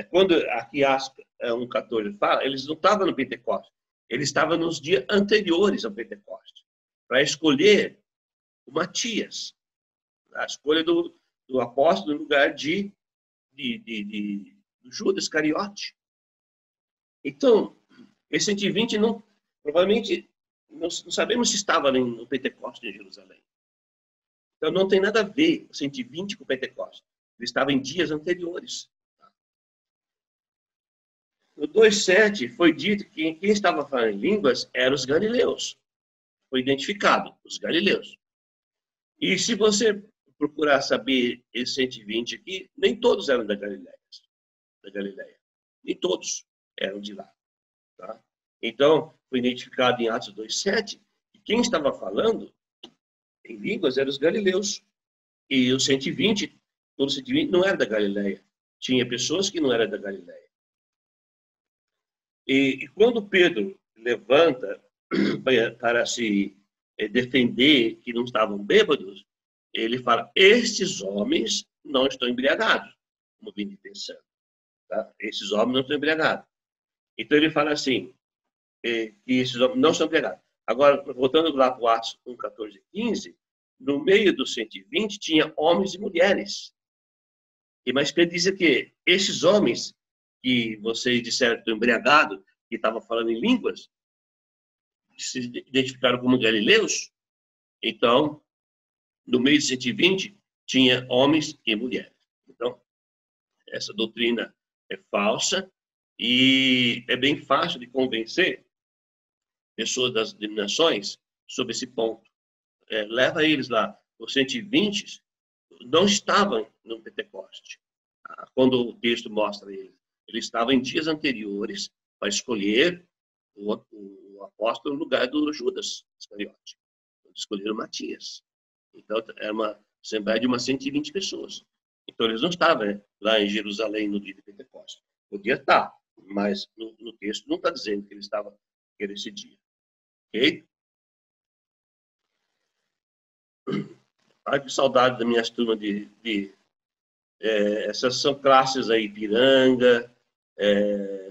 quando aqui Atos 1,14 fala, eles não estavam no Pentecostes. Eles estavam nos dias anteriores ao Pentecostes, para escolher o Matias, a escolha do apóstolo no lugar de Judas Iscariote. Então, esse 120 não, provavelmente, não sabemos se estava no Pentecostes em Jerusalém. Então, não tem nada a ver o 120 com o Pentecostes. Ele estava em dias anteriores. No 2,7 foi dito que quem estava falando em línguas eram os galileus. Foi identificado, os galileus. E se você procurar saber esses 120 aqui, nem todos eram da Galileia. Nem todos eram de lá. Tá? Então, foi identificado em Atos 2,7 que quem estava falando em línguas eram os galileus. E os 120, todos os 120 não eram da Galileia. Tinha pessoas que não eram da Galileia. E quando Pedro levanta para se defender que não estavam bêbados, ele fala, estes homens não estão embriagados, como vim pensando. Tá? Esses homens não estão embriagados. Então ele fala assim, que esses homens não estão embriagados. Agora, voltando lá para o Atos 1, 14 e 15, no meio dos 120 tinha homens e mulheres. Mas Pedro diz que esses homens que vocês disseram que estão embriagados, que estavam falando em línguas, se identificaram como galileus, então, no meio de 120, tinha homens e mulheres. Então, essa doutrina é falsa e é bem fácil de convencer pessoas das denominações sobre esse ponto. Leva eles lá. Os 120 não estavam no Pentecoste, quando o texto mostra eles. Eles estavam em dias anteriores para escolher o apóstolo no lugar do Judas Iscariote. Escolheram Matias. Então, era uma assembleia de umas 120 pessoas. Então, eles não estavam lá em Jerusalém no dia de Pentecostes. Podia estar, mas no texto não está dizendo que ele estava nesse dia. Ok? Ai, que saudade da minha turma essas são classes aí, Ipiranga,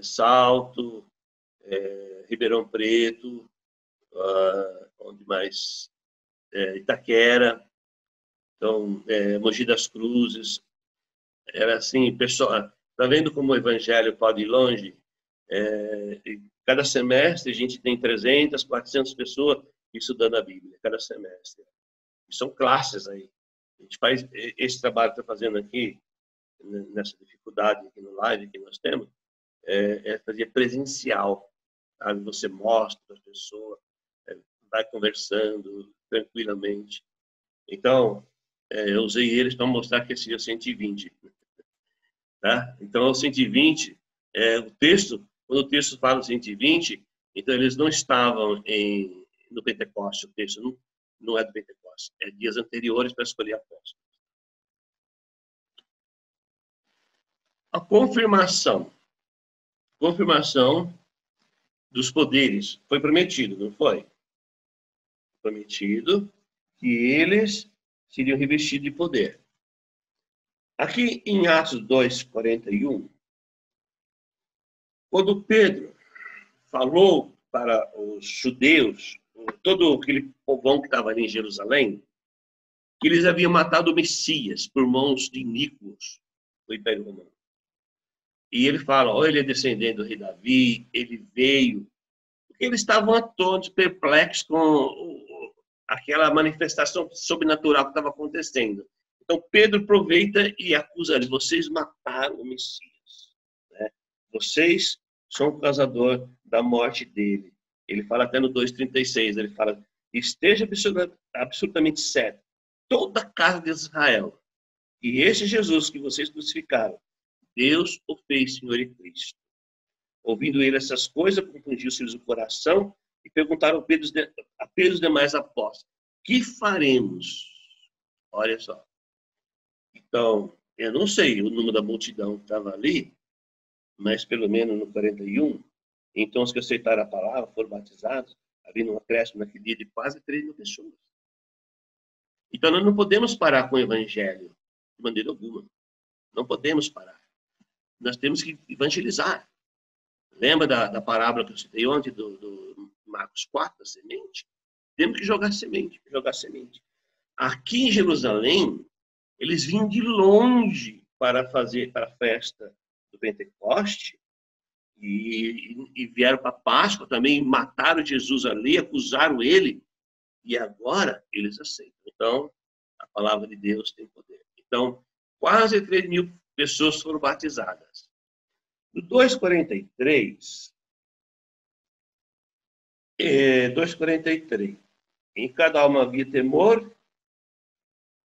Salto, Ribeirão Preto, onde mais? Itaquera, então, Mogi das Cruzes. Era assim, pessoal, tá vendo como o evangelho pode ir longe? Cada semestre a gente tem 300, 400 pessoas estudando a Bíblia, cada semestre. E são classes aí. A gente faz esse trabalho que está fazendo aqui, nessa dificuldade aqui no live que nós temos, fazer presencial. Sabe? Você mostra para a pessoa, vai conversando tranquilamente. Então, eu usei eles para mostrar que seria 120. Tá? Então, o 120, o texto, quando o texto fala 120, então eles não estavam no Pentecostes. O texto não é do Pentecostes, é dias anteriores para escolher apóstolos. A confirmação dos poderes foi prometido, não foi? Prometido que eles seriam revestidos de poder. Aqui em Atos 2:41, quando Pedro falou para os judeus, todo aquele povão que estava ali em Jerusalém, que eles haviam matado o Messias por mãos de iníquos do Império Romano. E ele fala, ele é descendente do rei Davi, ele veio. Porque eles estavam todos perplexos com aquela manifestação sobrenatural que estava acontecendo. Então, Pedro aproveita e acusa eles, vocês mataram o Messias. Né? Vocês são o causador da morte dele. Ele fala até no 2:36, ele fala, esteja absolutamente certo, toda a casa de Israel, e esse Jesus que vocês crucificaram, Deus o fez Senhor e Cristo. Ouvindo ele essas coisas, compungiu-se-lhes o coração e perguntaram a Pedro e os demais apóstolos, que faremos? Olha só. Então, eu não sei o número da multidão que estava ali, mas pelo menos no 41, então os que aceitaram a palavra foram batizados, havia um acréscimo naquele dia de quase 3.000 pessoas. Então, nós não podemos parar com o evangelho de maneira alguma. Não podemos parar. Nós temos que evangelizar. Lembra da parábola que eu citei ontem, do Marcos 4, da semente? Temos que jogar semente, Aqui em Jerusalém, eles vinham de longe para fazer para a festa do Pentecoste e vieram para a Páscoa também, mataram Jesus ali, acusaram ele, e agora eles aceitam. Então, a palavra de Deus tem poder. Então, quase 3.000 pessoas foram batizadas. No 2:43, em cada alma havia temor,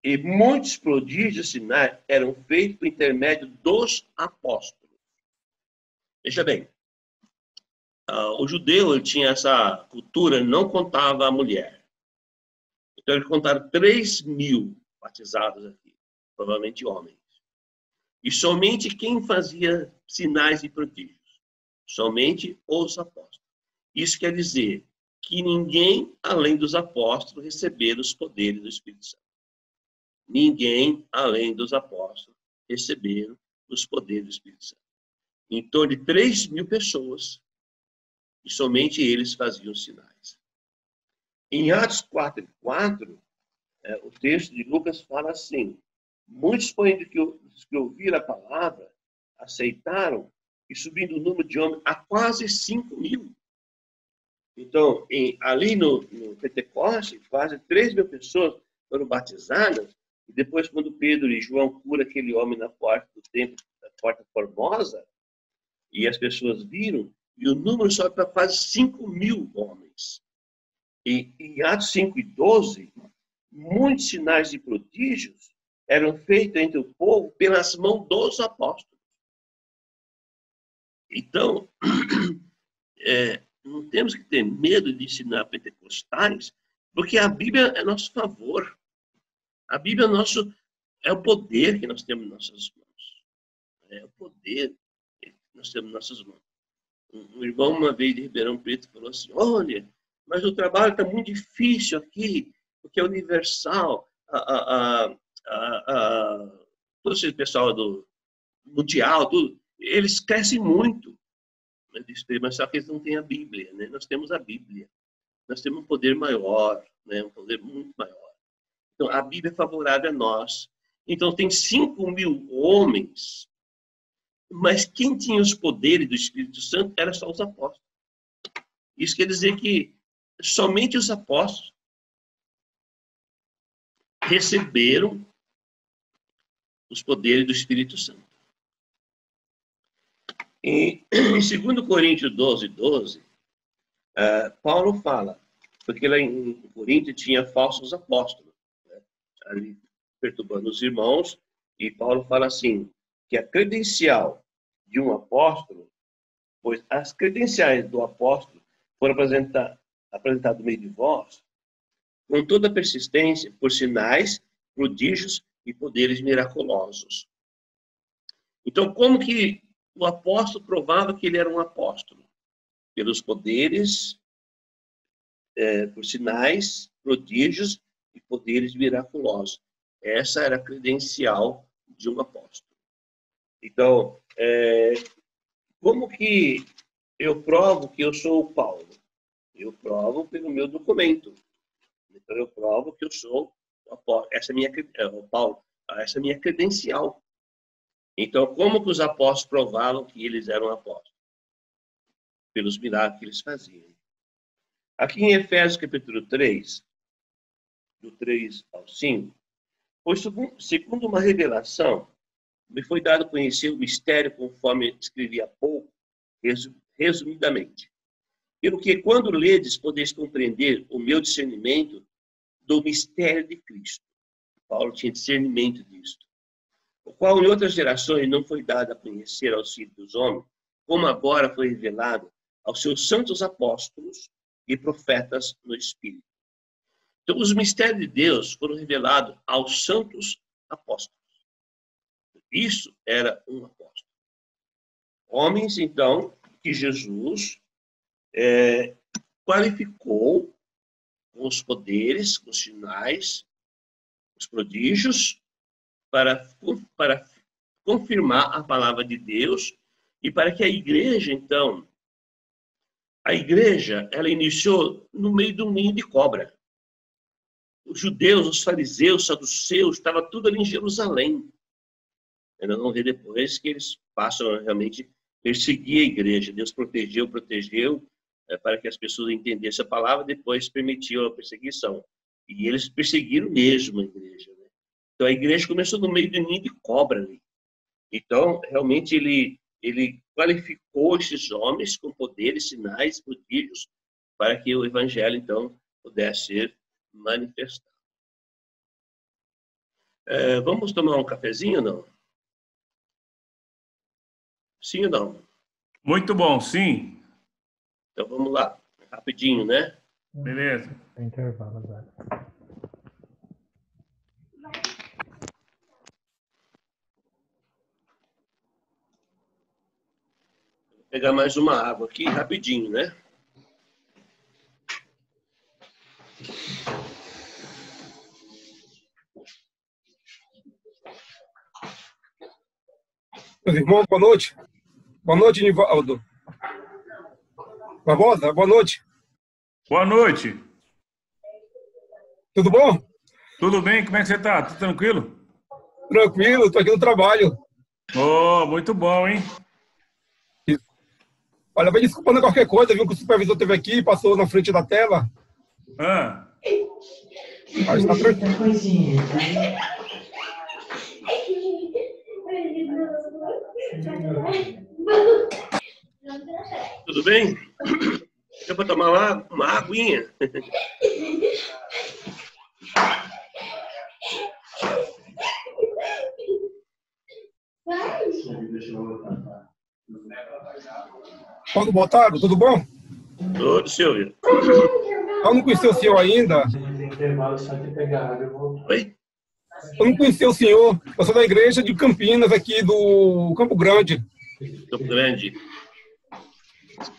e muitos prodígios e sinais eram feitos por intermédio dos apóstolos. Veja bem, o judeu ele tinha essa cultura, não contava a mulher. Então, eles contaram 3.000 batizados aqui, provavelmente homens. E somente quem fazia sinais e prodígios? Somente os apóstolos. Isso quer dizer que ninguém, além dos apóstolos, receberam os poderes do Espírito Santo. Ninguém, além dos apóstolos, receberam os poderes do Espírito Santo. Em torno de 3.000 pessoas, e somente eles faziam sinais. Em Atos 4:4, o texto de Lucas fala assim, muitos, porém, dos que ouviram a palavra, aceitaram, e subindo o número de homens a quase 5.000. Então, ali no Pentecoste, quase 3.000 pessoas foram batizadas, e depois, quando Pedro e João curam aquele homem na porta do templo, na porta formosa, e as pessoas viram, e o número sobe para quase 5.000 homens. E em Atos 5:12, muitos sinais e prodígios eram feitos entre o povo pelas mãos dos apóstolos. Então, não temos que ter medo de ensinar pentecostais, porque a Bíblia é nosso favor. A Bíblia é o poder que nós temos em nossas mãos. É o poder que nós temos em nossas mãos. Um irmão, uma vez de Ribeirão Preto, falou assim, olha, mas o trabalho está muito difícil aqui, porque é universal. Todo esse pessoal do mundial, tudo, eles crescem muito. Mas só que eles não têm a Bíblia, né? Nós temos a Bíblia. Nós temos um poder maior, né? Um poder muito maior. Então, a Bíblia é favorável a nós. Então, tem 5.000 homens, mas quem tinha os poderes do Espírito Santo eram só os apóstolos. Isso quer dizer que somente os apóstolos receberam os poderes do Espírito Santo. Em 2 Coríntios 12:12, Paulo fala, porque lá em Corinto tinha falsos apóstolos. Né? Ali, perturbando os irmãos, e Paulo fala assim, que a credencial de um apóstolo, pois as credenciais do apóstolo foram apresentadas no meio de vós, com toda persistência, por sinais, prodígios e poderes miraculosos. Então, como que o apóstolo provava que ele era um apóstolo? Pelos poderes, por sinais, prodígios e poderes miraculosos. Essa era a credencial de um apóstolo. Então, como que eu provo que eu sou o Paulo? Eu provo pelo meu documento. Então, eu provo que eu sou o apóstolo. Essa é essa é a minha credencial. Então, como que os apóstolos provavam que eles eram apóstolos? Pelos milagres que eles faziam. Aqui em Efésios capítulo 3, do 3 ao 5, pois segundo uma revelação, me foi dado conhecer o mistério conforme escrevi há pouco, resumidamente. Pelo que, quando ledes, podeis compreender o meu discernimento do mistério de Cristo. Paulo tinha discernimento disto. O qual em outras gerações não foi dado a conhecer aos filhos dos homens, como agora foi revelado aos seus santos apóstolos e profetas no Espírito. Então, os mistérios de Deus foram revelados aos santos apóstolos. Isso era um apóstolo. Homens, então, que Jesus qualificou com os poderes, com os sinais, os prodígios, para confirmar a palavra de Deus e para que a igreja, então, ela iniciou no meio do ninho de cobra. Os judeus, os fariseus, os saduceus, estava tudo ali em Jerusalém. Ainda não vê depois que eles passam a realmente perseguir a igreja. Deus protegeu para que as pessoas entendessem a palavra, depois permitiu a perseguição. E eles perseguiram mesmo a igreja. Né? Então, a igreja começou no meio do ninho de cobra ali. Então, realmente, ele qualificou esses homens com poderes, sinais, prodígios, para que o evangelho, então, pudesse ser manifestado. Vamos tomar um cafezinho ou não? Sim ou não? Muito bom, sim. Então, vamos lá. Rapidinho, né? Beleza. Tem intervalo agora. Vou pegar mais uma água aqui, rapidinho, né? Meus irmãos, boa noite. Boa noite, Nivaldo. Barbosa, boa noite. Boa noite. Tudo bom? Tudo bem? Como é que você está? Tudo tranquilo? Tranquilo, estou aqui no trabalho. Oh, muito bom, hein? Olha, vai desculpando qualquer coisa, viu que o supervisor esteve aqui, passou na frente da tela. Mas está tranquilo. Tudo bem? Deu para tomar uma aguinha? Quando botaram, tudo bom? Tudo, Silvio. Eu não conheci o senhor ainda. Oi? Eu não conheci o senhor. Eu sou da igreja de Campinas, aqui do Campo Grande. Campo Grande.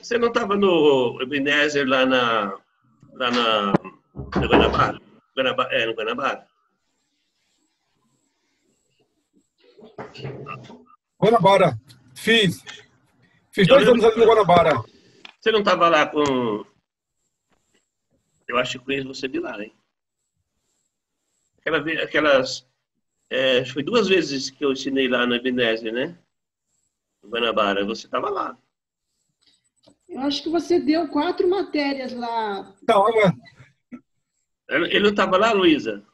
Você não estava no Ebenezer lá no Guanabara? No Guanabara. Guanabara. Fiz 2 anos ali no Guanabara. Você não estava lá com... Eu acho que conheço você de lá, hein? Foi 2 vezes que eu ensinei lá no Ebenezer, né? No Guanabara. Você estava lá. Eu acho que você deu 4 matérias lá. Calma. Ele não estava lá, Luísa?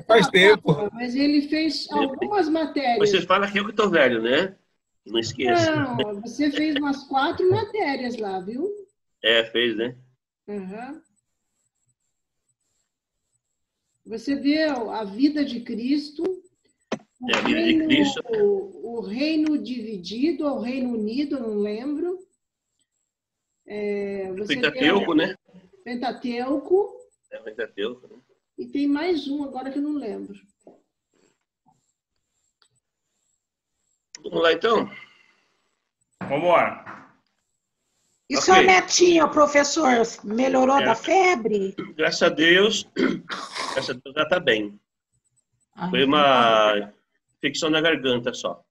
Faz tempo. Mas ele fez algumas matérias. Você fala que eu que estou velho, né? Não esqueça. Não, você fez umas 4 matérias lá, viu? Fez, né? Uhum. Você vê a vida de Cristo, É a vida de Cristo. o reino dividido, o reino unido, não lembro. Você Pentateuco, vê né? Pentateuco, É o Pentateuco, né? e tem mais um agora que eu não lembro. Vamos lá, então. Vamos embora. E Ok. seu netinho, professor, melhorou É. da febre? Graças a Deus já está bem. Ah, Foi então uma infecção na garganta só.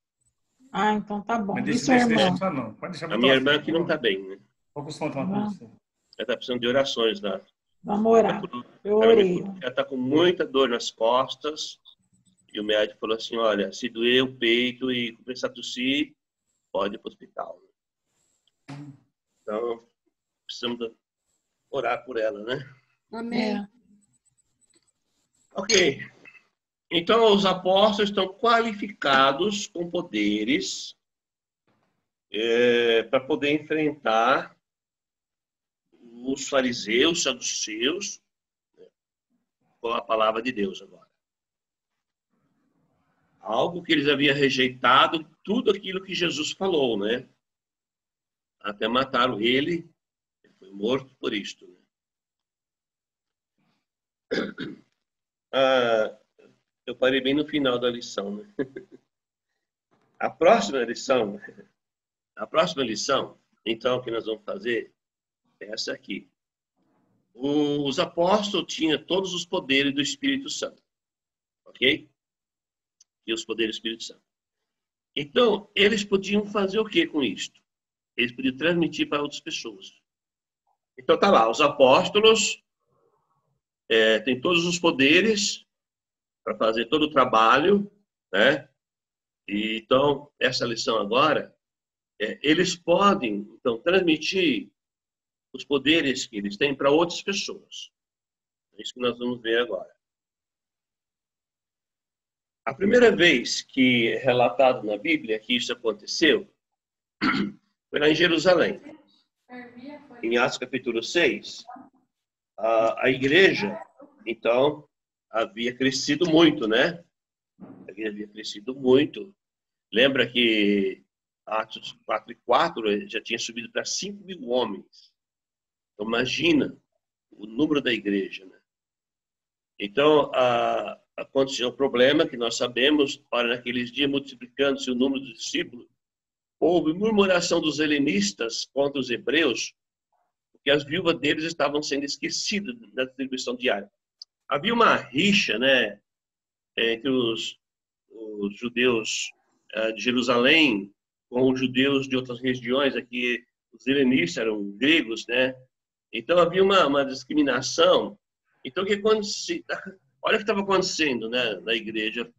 então tá bom. Mas E deixa, seu deixa, deixa irmão? só não. Pode deixar A botar minha uma irmã fita. aqui não está bem, né? Vou costumar tomar tudo. Ela está precisando de orações lá. Vamos orar. Eu orei. Ela está com muita dor nas costas. E o médico falou assim, olha, se doer o peito e começar a tossir, pode ir para o hospital. Então, precisamos orar por ela, né? Amém. É. Ok. Então, os apóstolos estão qualificados com poderes para poder enfrentar os fariseus, saduceus, com a palavra de Deus agora. Algo que eles haviam rejeitado, tudo aquilo que Jesus falou, né? Até mataram ele foi morto por isto. Né? Eu parei bem no final da lição. Né? A próxima lição, então, que nós vamos fazer é essa aqui. Os apóstolos tinham todos os poderes do Espírito Santo. Ok? E os poderes do Espírito Santo. Então, eles podiam fazer o que com isto? Eles podiam transmitir para outras pessoas. Então, tá lá, os apóstolos têm todos os poderes para fazer todo o trabalho, né? E, então, essa lição agora, eles podem, então, transmitir os poderes que eles têm para outras pessoas. É isso que nós vamos ver agora. A primeira vez que é relatado na Bíblia que isso aconteceu foi lá em Jerusalém. Em Atos capítulo 6, a igreja, então, havia crescido muito, né? Havia crescido muito. Lembra que Atos 4:4 já tinha subido para 5.000 homens. Então, imagina o número da igreja, né? Então, aconteceu um problema que nós sabemos, para naqueles dias, multiplicando-se o número dos discípulos, houve murmuração dos helenistas contra os hebreus, porque as viúvas deles estavam sendo esquecidas na distribuição diária. Havia uma rixa, né, entre os judeus de Jerusalém com os judeus de outras regiões. Aqui, os helenistas eram gregos, né? Então, havia uma discriminação. Então, olha o que estava acontecendo, né, na igreja.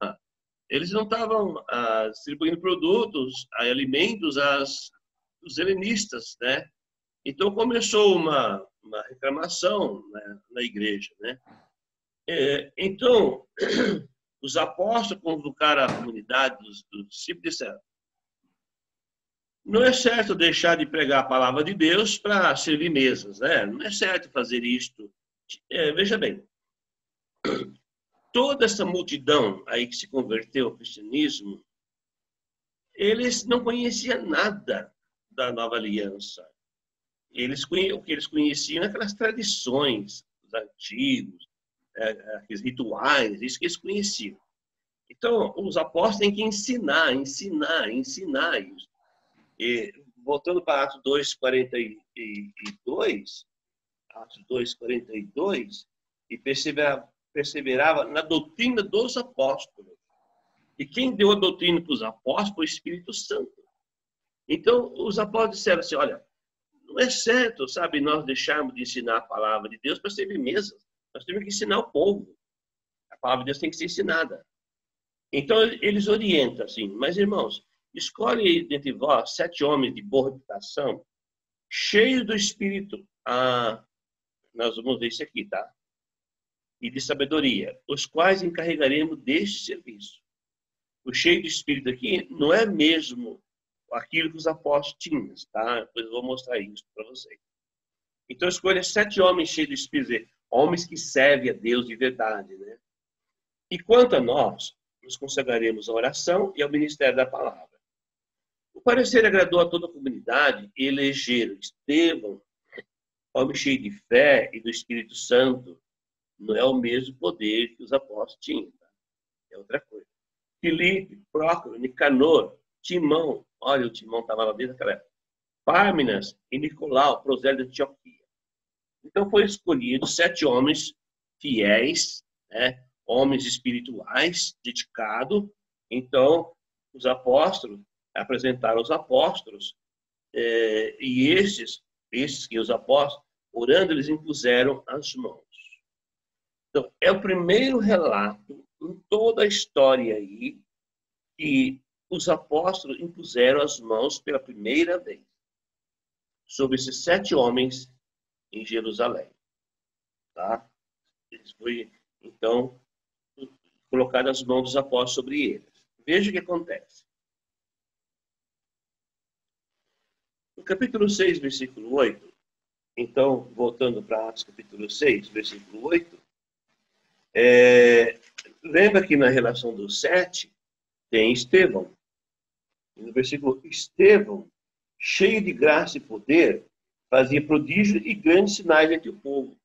Eles não estavam distribuindo produtos, alimentos aos helenistas, né? Então, começou uma reclamação, né, na igreja, né? Então, os apóstolos convocaram a comunidade dos discípulos e disseram: não é certo deixar de pregar a palavra de Deus para servir mesas, né? Não é certo fazer isto. Veja bem, toda essa multidão aí que se converteu ao cristianismo, eles não conheciam nada da nova aliança. O que eles conheciam é aquelas tradições, os antigos, aqueles rituais, isso que eles conheciam. Então, os apóstolos têm que ensinar isso. E, voltando para Atos 2:42, e perseverava na doutrina dos apóstolos. E quem deu a doutrina para os apóstolos foi o Espírito Santo. Então, os apóstolos disseram assim: olha, não é certo, sabe, nós deixarmos de ensinar a palavra de Deus para servir mesas. Nós temos que ensinar o povo. A palavra de Deus tem que ser ensinada. Então, eles orientam assim: mas, irmãos, escolhe dentre vós 7 homens de boa reputação, cheios do Espírito. Nós vamos ver isso aqui, tá? E de sabedoria, os quais encarregaremos deste serviço. O cheio do Espírito aqui não é mesmo aquilo que os apóstolos tinham, tá? Depois eu vou mostrar isso para vocês. Então, escolha 7 homens cheios do Espírito, homens que servem a Deus de verdade, né? E quanto a nós, nos consagraremos à oração e ao ministério da palavra. O parecer agradou a toda a comunidade e elegeram Estevão, homem cheio de fé e do Espírito Santo. Não é o mesmo poder que os apóstolos tinham. Tá? É outra coisa. Filipe, Prócoro, Nicanor, Timão. Olha, o Timão estava lá desde aquela época. Pármenas e Nicolau, prosélito de Antioquia. Então foi escolhido 7 homens fiéis, né? Homens espirituais, dedicados. Então, os apóstolos apresentaram os apóstolos, e esses que os apóstolos, orando, eles impuseram as mãos. Então, é o primeiro relato em toda a história aí que os apóstolos impuseram as mãos pela primeira vez sobre esses 7 homens em Jerusalém. Tá? Foi, então, colocado as mãos dos apóstolos sobre eles. Veja o que acontece. No capítulo 6, versículo 8, então, voltando para Atos capítulo 6, versículo 8, lembra que na relação dos 7 tem Estevão. E no versículo, Estevão, cheio de graça e poder, fazia prodígios e grandes sinais entre o povo.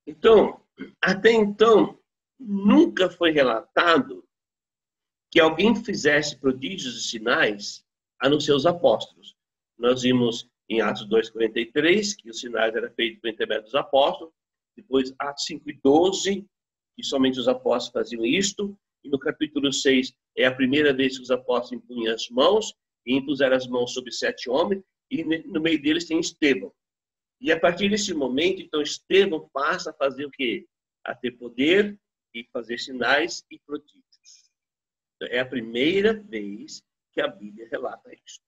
Então, até então, nunca foi relatado que alguém fizesse prodígios e sinais a não ser os apóstolos. Nós vimos em Atos 2,43 que os sinais eram feitos por intermédio dos apóstolos. Depois, Atos 5,12, que somente os apóstolos faziam isto. E no capítulo 6, é a primeira vez que os apóstolos impunham as mãos, e impuseram as mãos sobre 7 homens, e no meio deles tem Estevão. E a partir desse momento, então, Estevão passa a fazer o quê? A ter poder e fazer sinais e prodígios. Então, é a primeira vez que a Bíblia relata isso.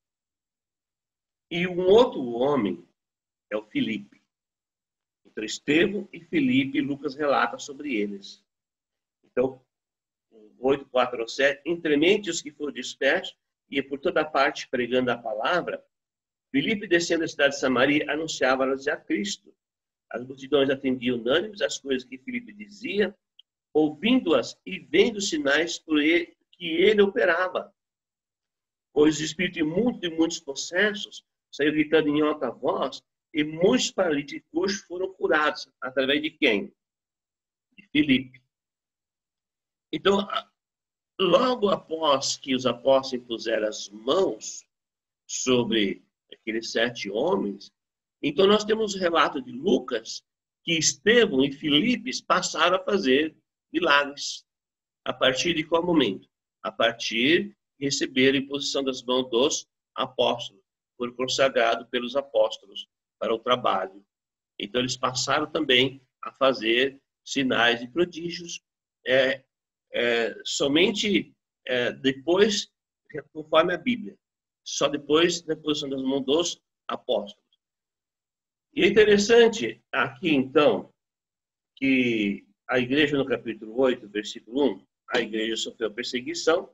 E um outro homem é o Filipe. Então, Estevão e Filipe, Lucas relata sobre eles. Então, 8, 4 ou 7, entremente os que foram dispersos, e por toda parte pregando a palavra, Filipe, descendo da cidade de Samaria, anunciava-lhes a Cristo. As multidões atendiam unânimes às coisas que Filipe dizia, ouvindo-as e vendo os sinais por ele, que ele operava. Pois o espírito imundo de muitos possessos saiu gritando em alta voz, e muitos paralíticos foram curados. Através de quem? De Filipe. Então, logo após que os apóstolos impuseram as mãos sobre aqueles 7 homens, então nós temos o relato de Lucas que Estevão e Filipe passaram a fazer milagres. A partir de qual momento? A partir de receber a imposição das mãos dos apóstolos. Foram consagrados pelos apóstolos para o trabalho. Então eles passaram também a fazer sinais e prodígios, somente depois, conforme a Bíblia. Só depois da posição das mãos dos apóstolos. E é interessante aqui, então, que a igreja, no capítulo 8, versículo 1, a igreja sofreu perseguição,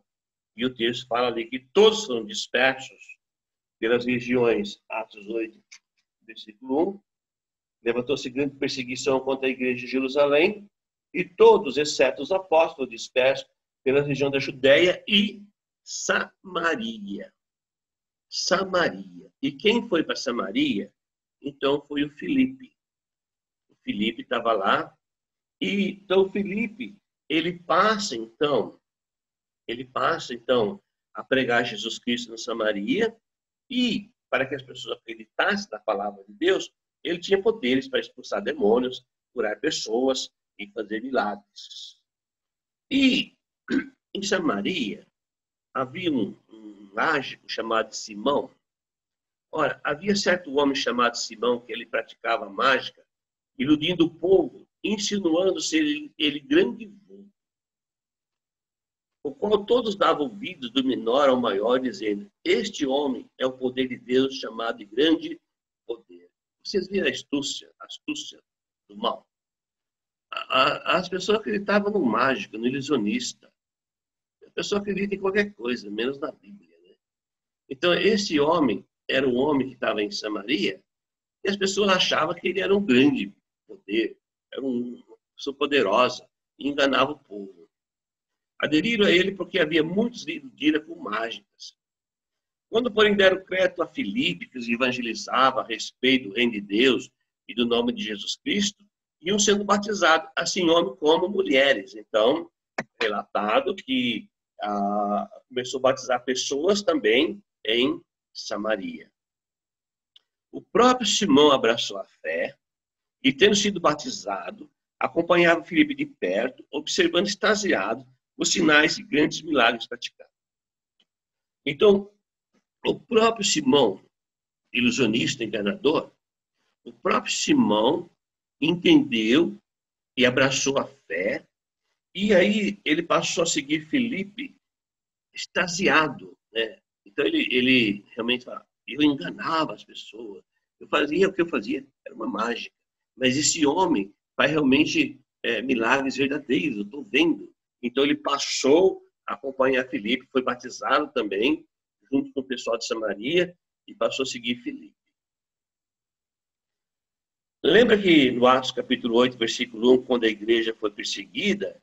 e o texto fala ali que todos foram dispersos pelas regiões. Atos 8, versículo 1, levantou-se grande perseguição contra a igreja de Jerusalém, e todos, exceto os apóstolos, dispersos pela região da Judéia e Samaria. Samaria. E quem foi para Samaria? Então foi o Filipe. O Filipe estava lá. E então o Filipe, ele passa então a pregar Jesus Cristo na Samaria, e para que as pessoas acreditassem na palavra de Deus, ele tinha poderes para expulsar demônios, curar pessoas e fazer milagres. E em Samaria havia um mágico chamado Simão. Ora, havia certo homem chamado Simão que ele praticava mágica, iludindo o povo, insinuando ser ele grande vulgo, o qual todos davam ouvidos do menor ao maior, dizendo: este homem é o poder de Deus, chamado de grande poder. Vocês viram a astúcia do mal? As pessoas acreditavam no mágico, no ilusionista. A pessoa acredita em qualquer coisa, menos na Bíblia. Né? Então, esse homem era um homem que estava em Samaria, e as pessoas achavam que ele era um grande poder, era uma pessoa poderosa. e enganava o povo. Aderiram a ele porque havia muitos livros de ira com mágicas. Quando, porém, deram crédito a Filipe, que os evangelizava a respeito do reino de Deus e do nome de Jesus Cristo, iam sendo batizados, assim homens como mulheres. Então, relatado que começou a batizar pessoas também em Samaria. O próprio Simão abraçou a fé e, tendo sido batizado, acompanhava Filipe de perto, observando extasiado os sinais e grandes milagres praticados. Então, o próprio Simão, ilusionista, enganador, o próprio Simão entendeu e abraçou a fé, e aí ele passou a seguir Filipe extasiado, né? Então ele realmente fala, eu enganava as pessoas, eu fazia o que eu fazia, era uma mágica, mas esse homem faz realmente milagres verdadeiros, eu estou vendo. Então ele passou a acompanhar Filipe, foi batizado também, junto com o pessoal de Samaria, e passou a seguir Filipe. Lembra que no Atos capítulo 8, versículo 1, quando a igreja foi perseguida,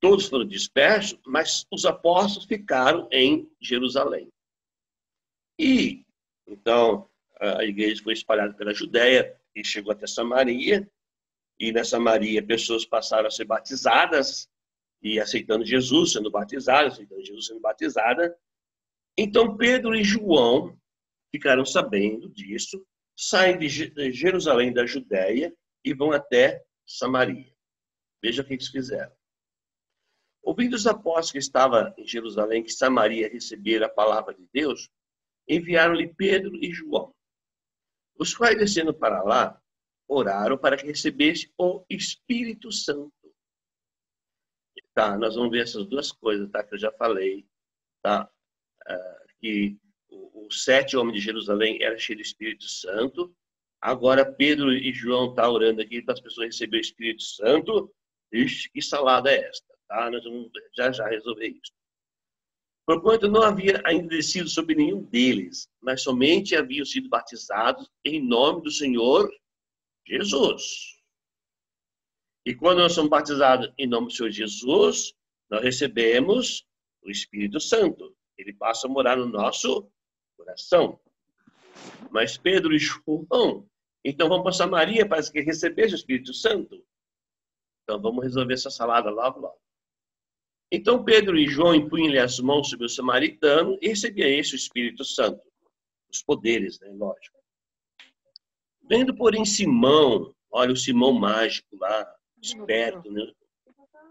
todos foram dispersos, mas os apóstolos ficaram em Jerusalém. E, então, a igreja foi espalhada pela Judéia e chegou até Samaria, e na Samaria pessoas passaram a ser batizadas, e aceitando Jesus, sendo batizadas, aceitando Jesus sendo batizada. Então, Pedro e João ficaram sabendo disso, saem de Jerusalém, da Judéia, e vão até Samaria. Veja o que eles fizeram. Ouvindo os apóstolos que estavam em Jerusalém, que Samaria recebera a palavra de Deus, enviaram-lhe Pedro e João, os quais, descendo para lá, oraram para que recebesse o Espírito Santo. Tá, nós vamos ver essas duas coisas, tá, que eu já falei, tá? Que os 7 homens de Jerusalém eram cheios do Espírito Santo. Agora Pedro e João estão orando aqui para as pessoas receberem o Espírito Santo. Ixi, que salada é esta? Tá? Nós vamos já resolver isso. Porquanto não havia ainda descido sobre nenhum deles, mas somente haviam sido batizados em nome do Senhor Jesus. E quando nós somos batizados em nome do Senhor Jesus, nós recebemos o Espírito Santo. Ele passa a morar no nosso coração. Mas Pedro e João, então vamos para Samaria para que recebesse o Espírito Santo. Então vamos resolver essa salada logo. Então Pedro e João impunham-lhe as mãos sobre o samaritano e recebia esse o Espírito Santo. Os poderes, né? Lógico. Vendo, porém, Simão, olha o Simão mágico lá, esperto, né?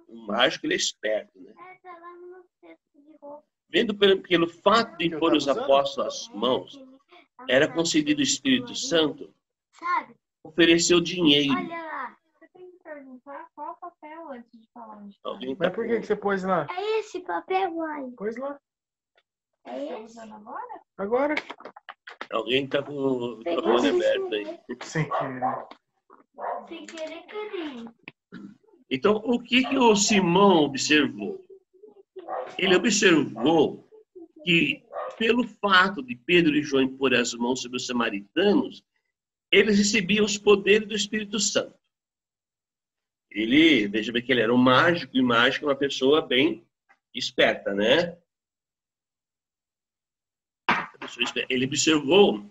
O mágico, ele é esperto, né? Vendo pelo fato de impor os apóstolos as mãos, era concedido o Espírito Santo, ofereceu dinheiro. Olha lá, você tem que perguntar qual papel antes de falar onde tá. Mas por que você pôs lá? É esse papel, mãe. Pôs lá. É esse? Usando agora? Agora. Alguém está com o microfone aberto aí. Sem querer. Sem querer, querido. Então, o que o Simão observou? Ele observou que, pelo fato de Pedro e João impor as mãos sobre os samaritanos, eles recebiam os poderes do Espírito Santo. Veja bem que ele era um mágico, e mágico é uma pessoa bem esperta, né? Ele observou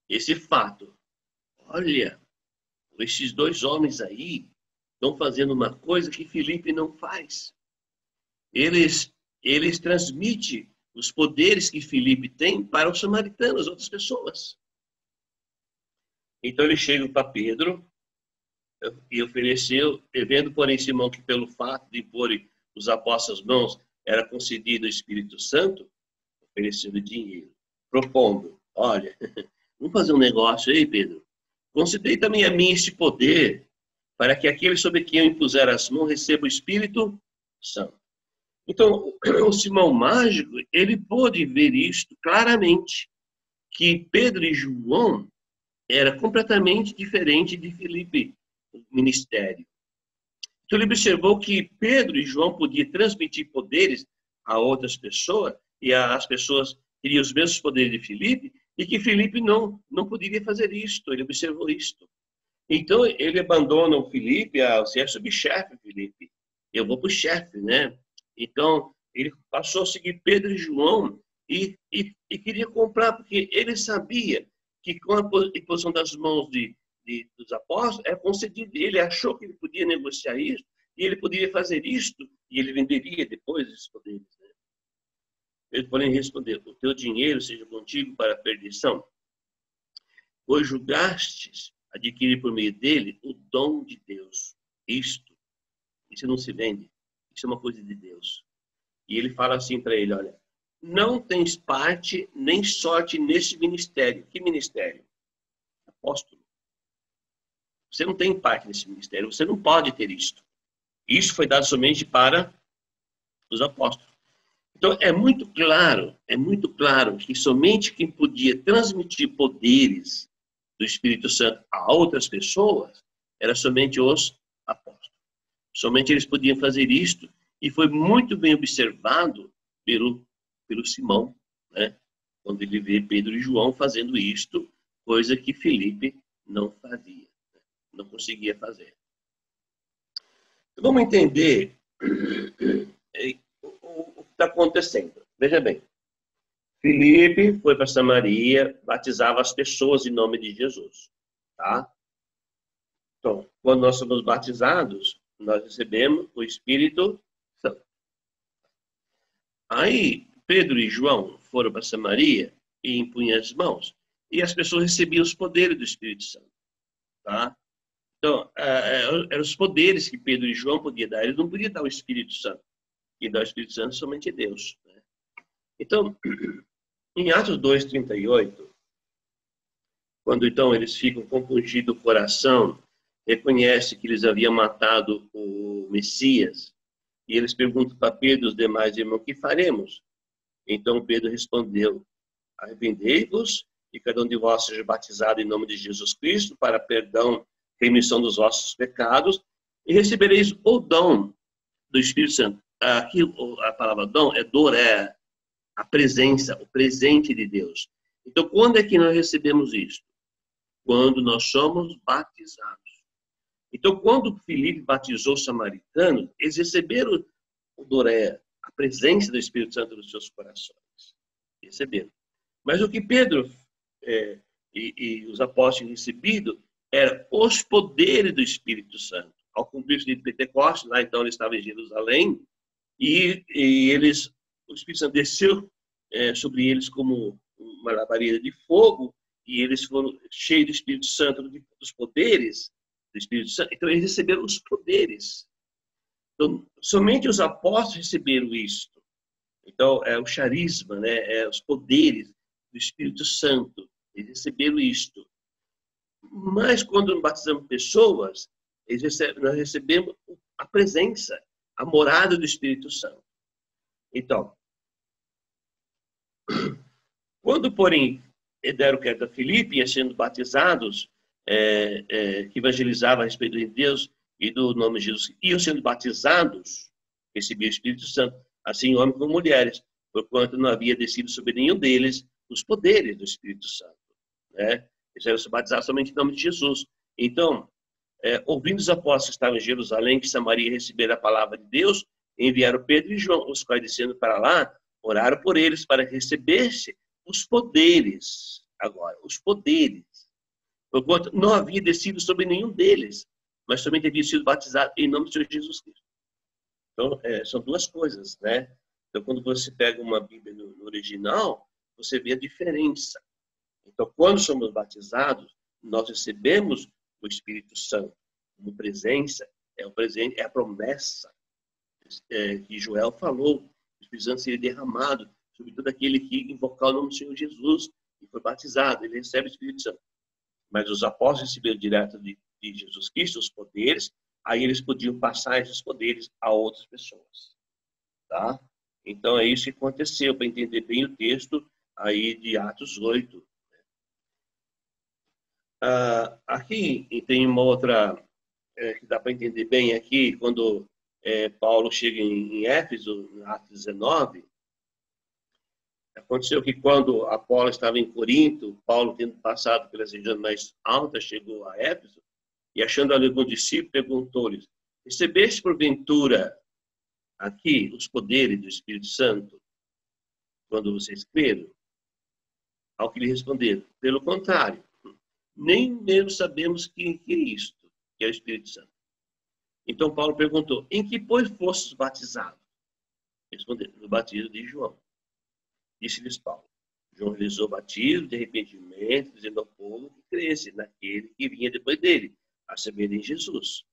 esse fato. Olha, esses 2 homens aí estão fazendo uma coisa que Filipe não faz. Eles transmitem os poderes que Filipe tem para os samaritanos, outras pessoas. Então ele chega para Pedro e ofereceu, vendo, porém, Simão que pelo fato de impor os apóstolos as mãos era concedido o Espírito Santo, ofereceu-lhe dinheiro, propondo, olha, vamos fazer um negócio aí, Pedro. Concedei também a mim este poder, para que aquele sobre quem eu impuser as mãos receba o Espírito Santo. Então, o Simão mágico, ele pôde ver isto claramente, que Pedro e João era completamente diferente de Filipe, o ministério. Então, ele observou que Pedro e João podiam transmitir poderes a outras pessoas, e as pessoas teriam os mesmos poderes de Filipe, e que Filipe não poderia fazer isto. Ele observou isto. Então, ele abandona o Filipe, você é subchefe, Filipe. Eu vou para o chefe, né? Então, ele passou a seguir Pedro e João e queria comprar, porque ele sabia que com a imposição das mãos dos apóstolos, é concedido. Ele achou que ele podia negociar isso, e ele poderia fazer isto, e ele venderia depois esses poderes. Né? Eles podem responder: o teu dinheiro seja contigo para a perdição, pois julgastes adquirir por meio dele o dom de Deus. Isso não se vende, isso é uma coisa de Deus. E ele fala assim para ele: olha, não tens parte nem sorte nesse ministério. Que ministério? Apóstolo. Você não tem parte nesse ministério, você não pode ter isto. Isso foi dado somente para os apóstolos. Então, é muito claro que somente quem podia transmitir poderes do Espírito Santo a outras pessoas era somente os apóstolos. Somente eles podiam fazer isto, e foi muito bem observado pelo Simão, né? Quando ele vê Pedro e João fazendo isto, coisa que Filipe não fazia, não conseguia fazer. Então, vamos entender o que está acontecendo. Veja bem, Filipe foi para Samaria, batizava as pessoas em nome de Jesus, tá? Então, quando nós somos batizados, nós recebemos o Espírito Santo. Aí, Pedro e João foram para Samaria e impunham as mãos, e as pessoas recebiam os poderes do Espírito Santo, tá? Então, eram os poderes que Pedro e João podiam dar. Eles não podiam dar o Espírito Santo. E dar o Espírito Santo somente Deus, né? Então, em Atos 2:38, quando então eles ficam compungidos o coração, reconhece que eles haviam matado o Messias, e eles perguntam para Pedro e os demais irmãos: o que faremos? Então Pedro respondeu: arrependei-vos e cada um de vós seja batizado em nome de Jesus Cristo para perdão, remissão dos vossos pecados, e recebereis o dom do Espírito Santo. Aqui a palavra dom é doré, a presença, o presente de Deus. Então, quando é que nós recebemos isso? Quando nós somos batizados. Então, quando Filipe batizou os samaritanos, eles receberam o doré, a presença do Espírito Santo nos seus corações. Receberam. Mas o que Pedro e os apóstolos recebido eram os poderes do Espírito Santo. Ao cumprir o dia de Pentecostes, lá então eles estavam em Jerusalém, e o Espírito Santo desceu sobre eles como uma labareda de fogo, e eles foram cheios do Espírito Santo, dos poderes do Espírito Santo. Então eles receberam os poderes. Então, somente os apóstolos receberam isto. Então, é o charisma, né? Os poderes do Espírito Santo. Eles receberam isto. Mas quando batizamos pessoas, nós recebemos a presença, a morada do Espírito Santo. Então, quando, porém, deram crédito a Filipe, iam sendo batizados, que evangelizavam a respeito de Deus e do nome de Jesus, iam sendo batizados, recebiam o Espírito Santo, assim homens como mulheres, porquanto não havia descido sobre nenhum deles os poderes do Espírito Santo, né? Eles eram batizados somente em nome de Jesus. Então, ouvindo os apóstolos que estavam em Jerusalém, que Samaria receberam a palavra de Deus, enviaram Pedro e João, os quais descendo para lá, oraram por eles para receber-se os poderes. Agora, os poderes. Porquanto não havia descido sobre nenhum deles, mas somente havia sido batizado em nome do Senhor Jesus Cristo. Então, são duas coisas, né? Então, quando você pega uma Bíblia no original, você vê a diferença. Então, quando somos batizados, nós recebemos o Espírito Santo como presença, o presente, é a promessa que Joel falou. O Espírito Santo seria derramado sobre todo aquele que invocar o nome do Senhor Jesus e foi batizado, ele recebe o Espírito Santo. Mas os apóstolos receberam direto de Jesus Cristo os poderes, aí eles podiam passar esses poderes a outras pessoas. Tá? Então é isso que aconteceu, para entender bem o texto aí de Atos 8. Aqui tem uma outra que dá para entender bem aqui, quando Paulo chega em Éfeso, em Atos 19, aconteceu que quando Apolo estava em Corinto, Paulo, tendo passado pelas regiões mais altas, chegou a Éfeso, E achando ali algum discípulo, perguntou-lhes: recebeste porventura aqui os poderes do Espírito Santo quando vocês creram? Ao que lhe responderam: pelo contrário, nem mesmo sabemos que é isto, que é o Espírito Santo. Então Paulo perguntou: em que, pois, fostes batizados? Responderam: no batismo de João. Disse-lhes Paulo: João realizou o batismo de arrependimento, dizendo ao povo que cresce naquele que vinha depois dele, a saber, em Jesus.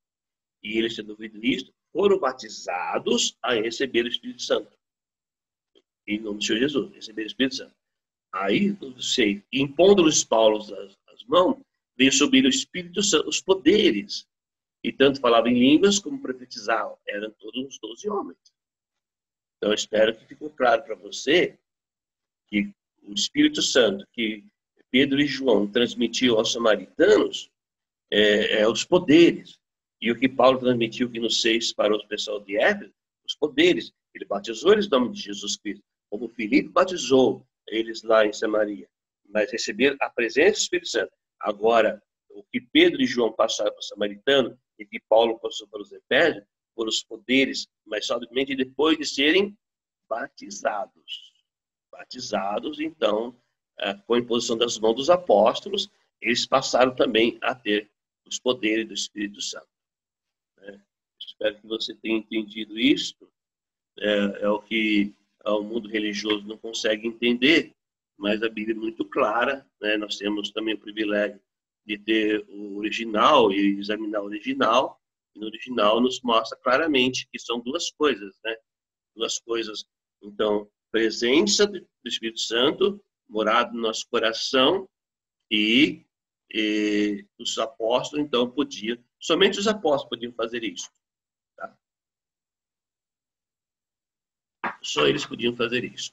E eles, tendo ouvido isto, foram batizados a receber o Espírito Santo. Em nome do Senhor Jesus, receber o Espírito Santo. Aí, impondo-lhes Paulo as mãos, veio sobre ele o Espírito Santo, os poderes. E tanto falava em línguas como profetizavam. Eram todos uns 12 homens. Então, eu espero que ficou claro para você que o Espírito Santo que Pedro e João transmitiu aos samaritanos é os poderes. E o que Paulo transmitiu aqui no 6 para o pessoal de Éfeso, os poderes. Ele batizou eles no nome de Jesus Cristo, como Filipe batizou eles lá em Samaria. Mas receberam a presença do Espírito Santo. Agora, o que Pedro e João passaram para o samaritano e que Paulo passou para os efésios, foram os poderes, mas somente depois de serem batizados. Batizados, então, com a imposição das mãos dos apóstolos, eles passaram também a ter os poderes do Espírito Santo. Espero que você tenha entendido isso. É o que o mundo religioso não consegue entender, mas a Bíblia é muito clara. Nós temos também o privilégio de ter o original e examinar o original. E no original nos mostra claramente que são duas coisas, Duas coisas. Então, presença do Espírito Santo, morado no nosso coração, e os apóstolos, então, somente os apóstolos podiam fazer isso. Tá? Só eles podiam fazer isso.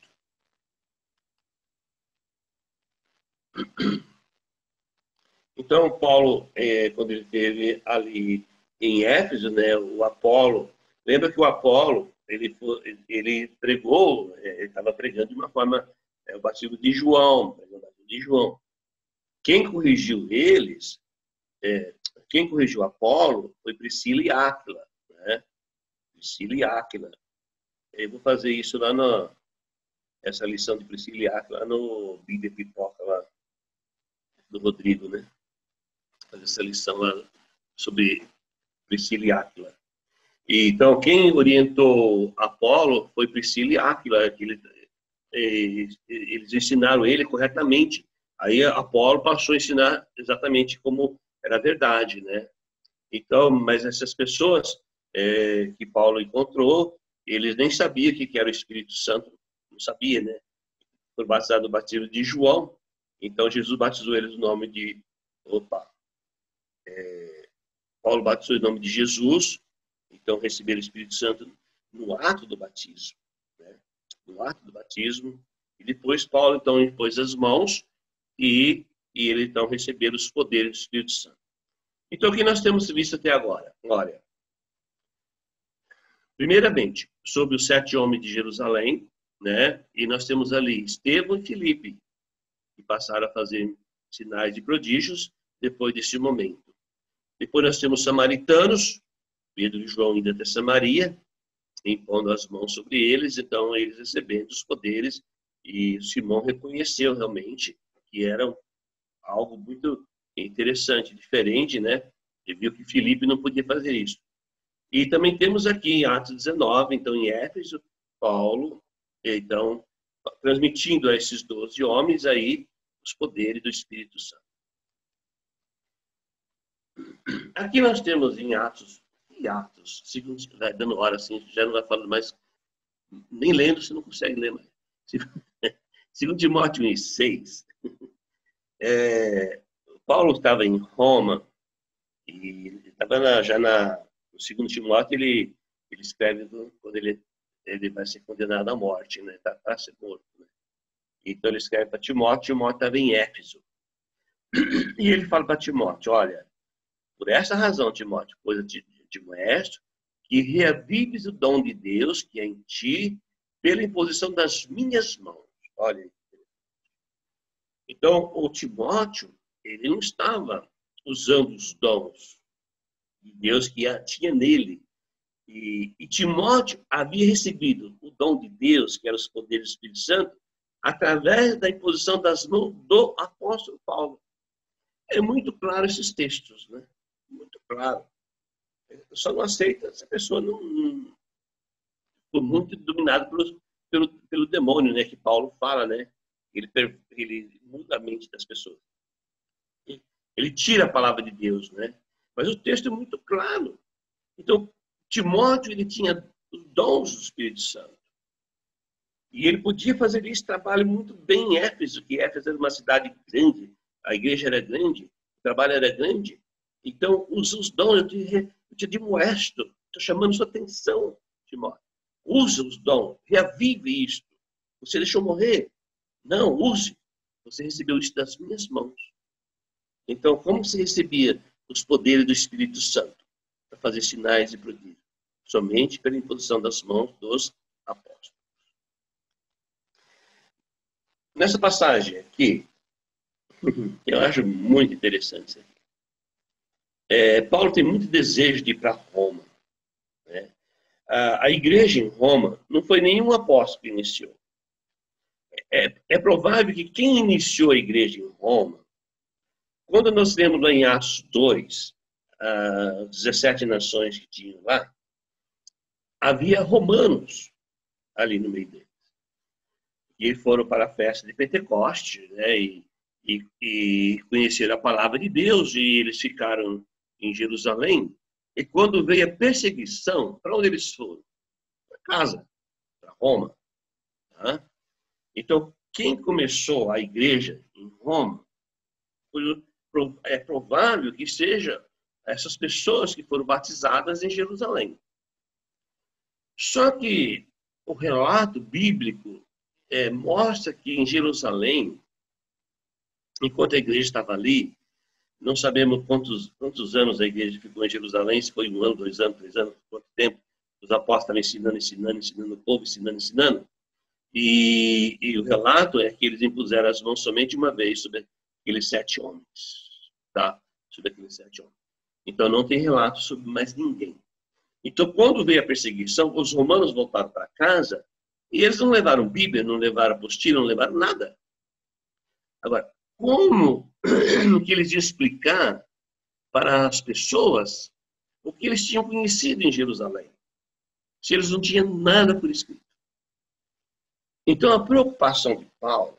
Então, Paulo, quando ele esteve ali em Éfeso, o Apolo, lembra que o Apolo, ele pregou, ele estava pregando de uma forma, o batismo de João, Quem corrigiu eles, quem corrigiu Apolo foi Priscila e Áquila, Priscila e Áquila. Eu vou fazer isso lá essa lição de Priscila e Áquila lá no Bíblia Pipoca lá do Rodrigo, Fazer essa lição lá sobre Priscila e Áquila. E, então, quem orientou Apolo foi Priscila e Áquila. Eles ensinaram ele corretamente. Aí Apolo passou a ensinar exatamente como era a verdade, Então, mas essas pessoas que Paulo encontrou, eles nem sabiam o que era o Espírito Santo, não sabia, Foi batizado no batismo de João. Então, Jesus batizou eles no nome de... Paulo batizou em nome de Jesus. Então, receberam o Espírito Santo no ato do batismo. No ato do batismo. E depois, Paulo, então, impôs as mãos e ele, então, recebeu os poderes do Espírito Santo. Então, o que nós temos visto até agora? Olha, primeiramente, sobre os 7 homens de Jerusalém, E nós temos ali Estevão e Filipe, que passaram a fazer sinais de prodígios depois desse momento. Depois nós temos samaritanos, Pedro e João indo até Samaria, impondo as mãos sobre eles, então eles recebendo os poderes, e Simão reconheceu realmente que era algo muito interessante, diferente, Ele viu que Filipe não podia fazer isso. E também temos aqui em Atos 19, então em Éfeso, Paulo, então, transmitindo a esses 12 homens aí os poderes do Espírito Santo. Aqui nós temos em Atos, segundo, vai dando hora assim, já não vai falando mais, nem lendo, você não consegue ler mais. Segundo Timóteo 1:6, Paulo estava em Roma, e estava já no segundo Timóteo, ele escreve quando ele vai ser condenado à morte, para ser morto. Então ele escreve para Timóteo estava em Éfeso. E ele fala para Timóteo: olha, por essa razão, Timóteo, pois eu te moestro que reavives o dom de Deus que é em ti pela imposição das minhas mãos. Olha. Então, o Timóteo, ele não estava usando os dons de Deus que tinha nele. E Timóteo havia recebido o dom de Deus, que eram os poderes do Espírito Santo, através da imposição das mãos do apóstolo Paulo. É muito claro esses textos, né? Muito claro. Eu só não aceita se a pessoa não for muito dominada pelo demônio, né? Que Paulo fala, né? Ele muda a mente das pessoas. Ele tira a palavra de Deus, né? Mas o texto é muito claro. Então, Timóteo, ele tinha os dons do Espírito Santo. E ele podia fazer esse trabalho muito bem em Éfeso, que Éfeso era uma cidade grande, a igreja era grande, o trabalho era grande. Então, usa os dons, eu te demoesto, estou chamando sua atenção, Timóteo. Usa os dons, reavive isto. Você deixou morrer? Não, use. Você recebeu isso das minhas mãos. Então, como você recebia os poderes do Espírito Santo para fazer sinais e prodígios? Somente pela imposição das mãos dos apóstolos. Nessa passagem aqui, eu acho muito interessante isso aqui. Paulo tem muito desejo de ir para Roma, né? A igreja em Roma não foi nenhum apóstolo que iniciou. É provável que quem iniciou a igreja em Roma, quando nós lemos lá em Atos 2, 17 nações que tinham lá, havia romanos ali no meio deles. E eles foram para a festa de Pentecostes, né, e conheceram a palavra de Deus, e eles ficaram em Jerusalém. E quando veio a perseguição, para onde eles foram? Para casa, para Roma. Tá? Então, quem começou a igreja em Roma, é provável que seja essas pessoas que foram batizadas em Jerusalém. Só que o relato bíblico mostra que em Jerusalém, enquanto a igreja estava ali, não sabemos quantos anos a igreja ficou em Jerusalém, se foi 1 ano, 2 anos, 3 anos, quanto tempo. Os apóstolos estavam ensinando o povo, ensinando. E o relato é que eles impuseram as mãos somente uma vez sobre aqueles 7 homens. Tá? Sobre aqueles 7 homens. Então não tem relato sobre mais ninguém. Então, quando veio a perseguição, os romanos voltaram para casa e eles não levaram Bíblia, não levaram apostila, não levaram nada. Agora, como que eles iam explicar para as pessoas o que eles tinham conhecido em Jerusalém? Se eles não tinham nada por escrito. Então, a preocupação de Paulo,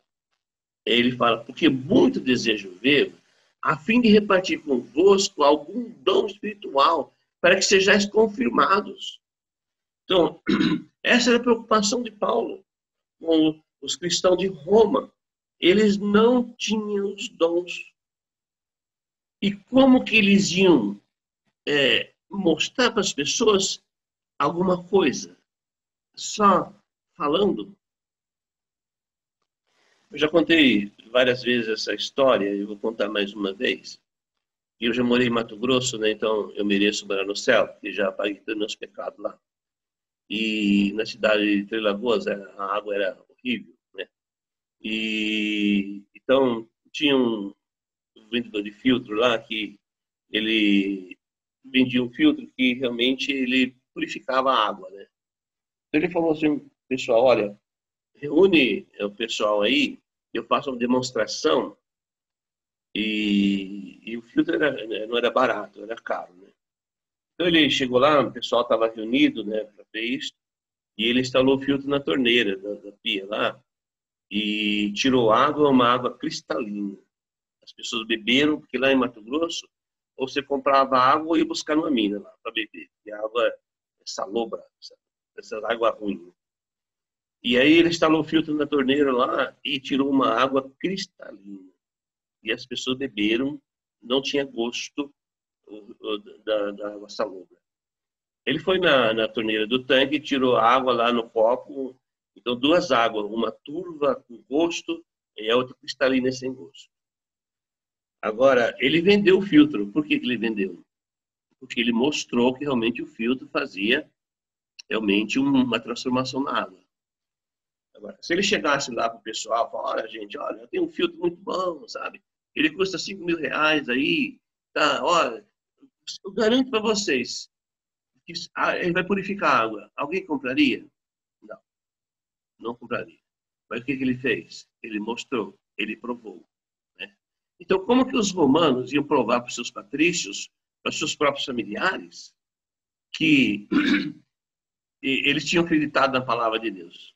ele fala, porque muito desejo ver, a fim de repartir convosco algum dom espiritual, para que sejais confirmados. Então, essa era a preocupação de Paulo com os cristãos de Roma. Eles não tinham os dons. E como que eles iam mostrar para as pessoas alguma coisa? Só falando? Eu já contei várias vezes essa história, e vou contar mais uma vez. Eu já morei em Mato Grosso, né? Então eu mereço morar no céu, porque já paguei todos os meus pecados lá. E na cidade de Três Lagoas, a água era horrível, né? E então tinha um vendedor de filtro lá que ele vendia um filtro que realmente ele purificava a água, né? Então ele falou assim, pessoal, olha, reúne o pessoal aí, eu faço uma demonstração. E o filtro não era barato, era caro, né? Então ele chegou lá, o pessoal estava reunido, né, para ver isso, e ele instalou o filtro na torneira da pia lá e tirou água, uma água cristalina. As pessoas beberam, porque lá em Mato Grosso, ou você comprava água ou ia buscar numa mina lá para beber. E a água é salobra, essa água ruim. E aí ele instalou o filtro na torneira lá e tirou uma água cristalina. E as pessoas beberam, não tinha gosto da água salobra. Ele foi na torneira do tanque, tirou água lá no copo, então 2 águas, uma turva com gosto e a outra cristalina sem gosto. Agora, ele vendeu o filtro. Por que ele vendeu? Porque ele mostrou que realmente o filtro fazia realmente uma transformação na água. Agora, se ele chegasse lá para o pessoal e falasse, olha gente, olha, eu tenho um filtro muito bom, sabe? Ele custa R$5.000 aí, tá? Olha, Eu garanto para vocês que ele vai purificar a água. Alguém compraria? Não, não compraria. Mas o que ele fez? Ele mostrou, ele provou. Né? Então, como que os romanos iam provar para os seus patrícios, para os seus próprios familiares, que eles tinham acreditado na palavra de Deus?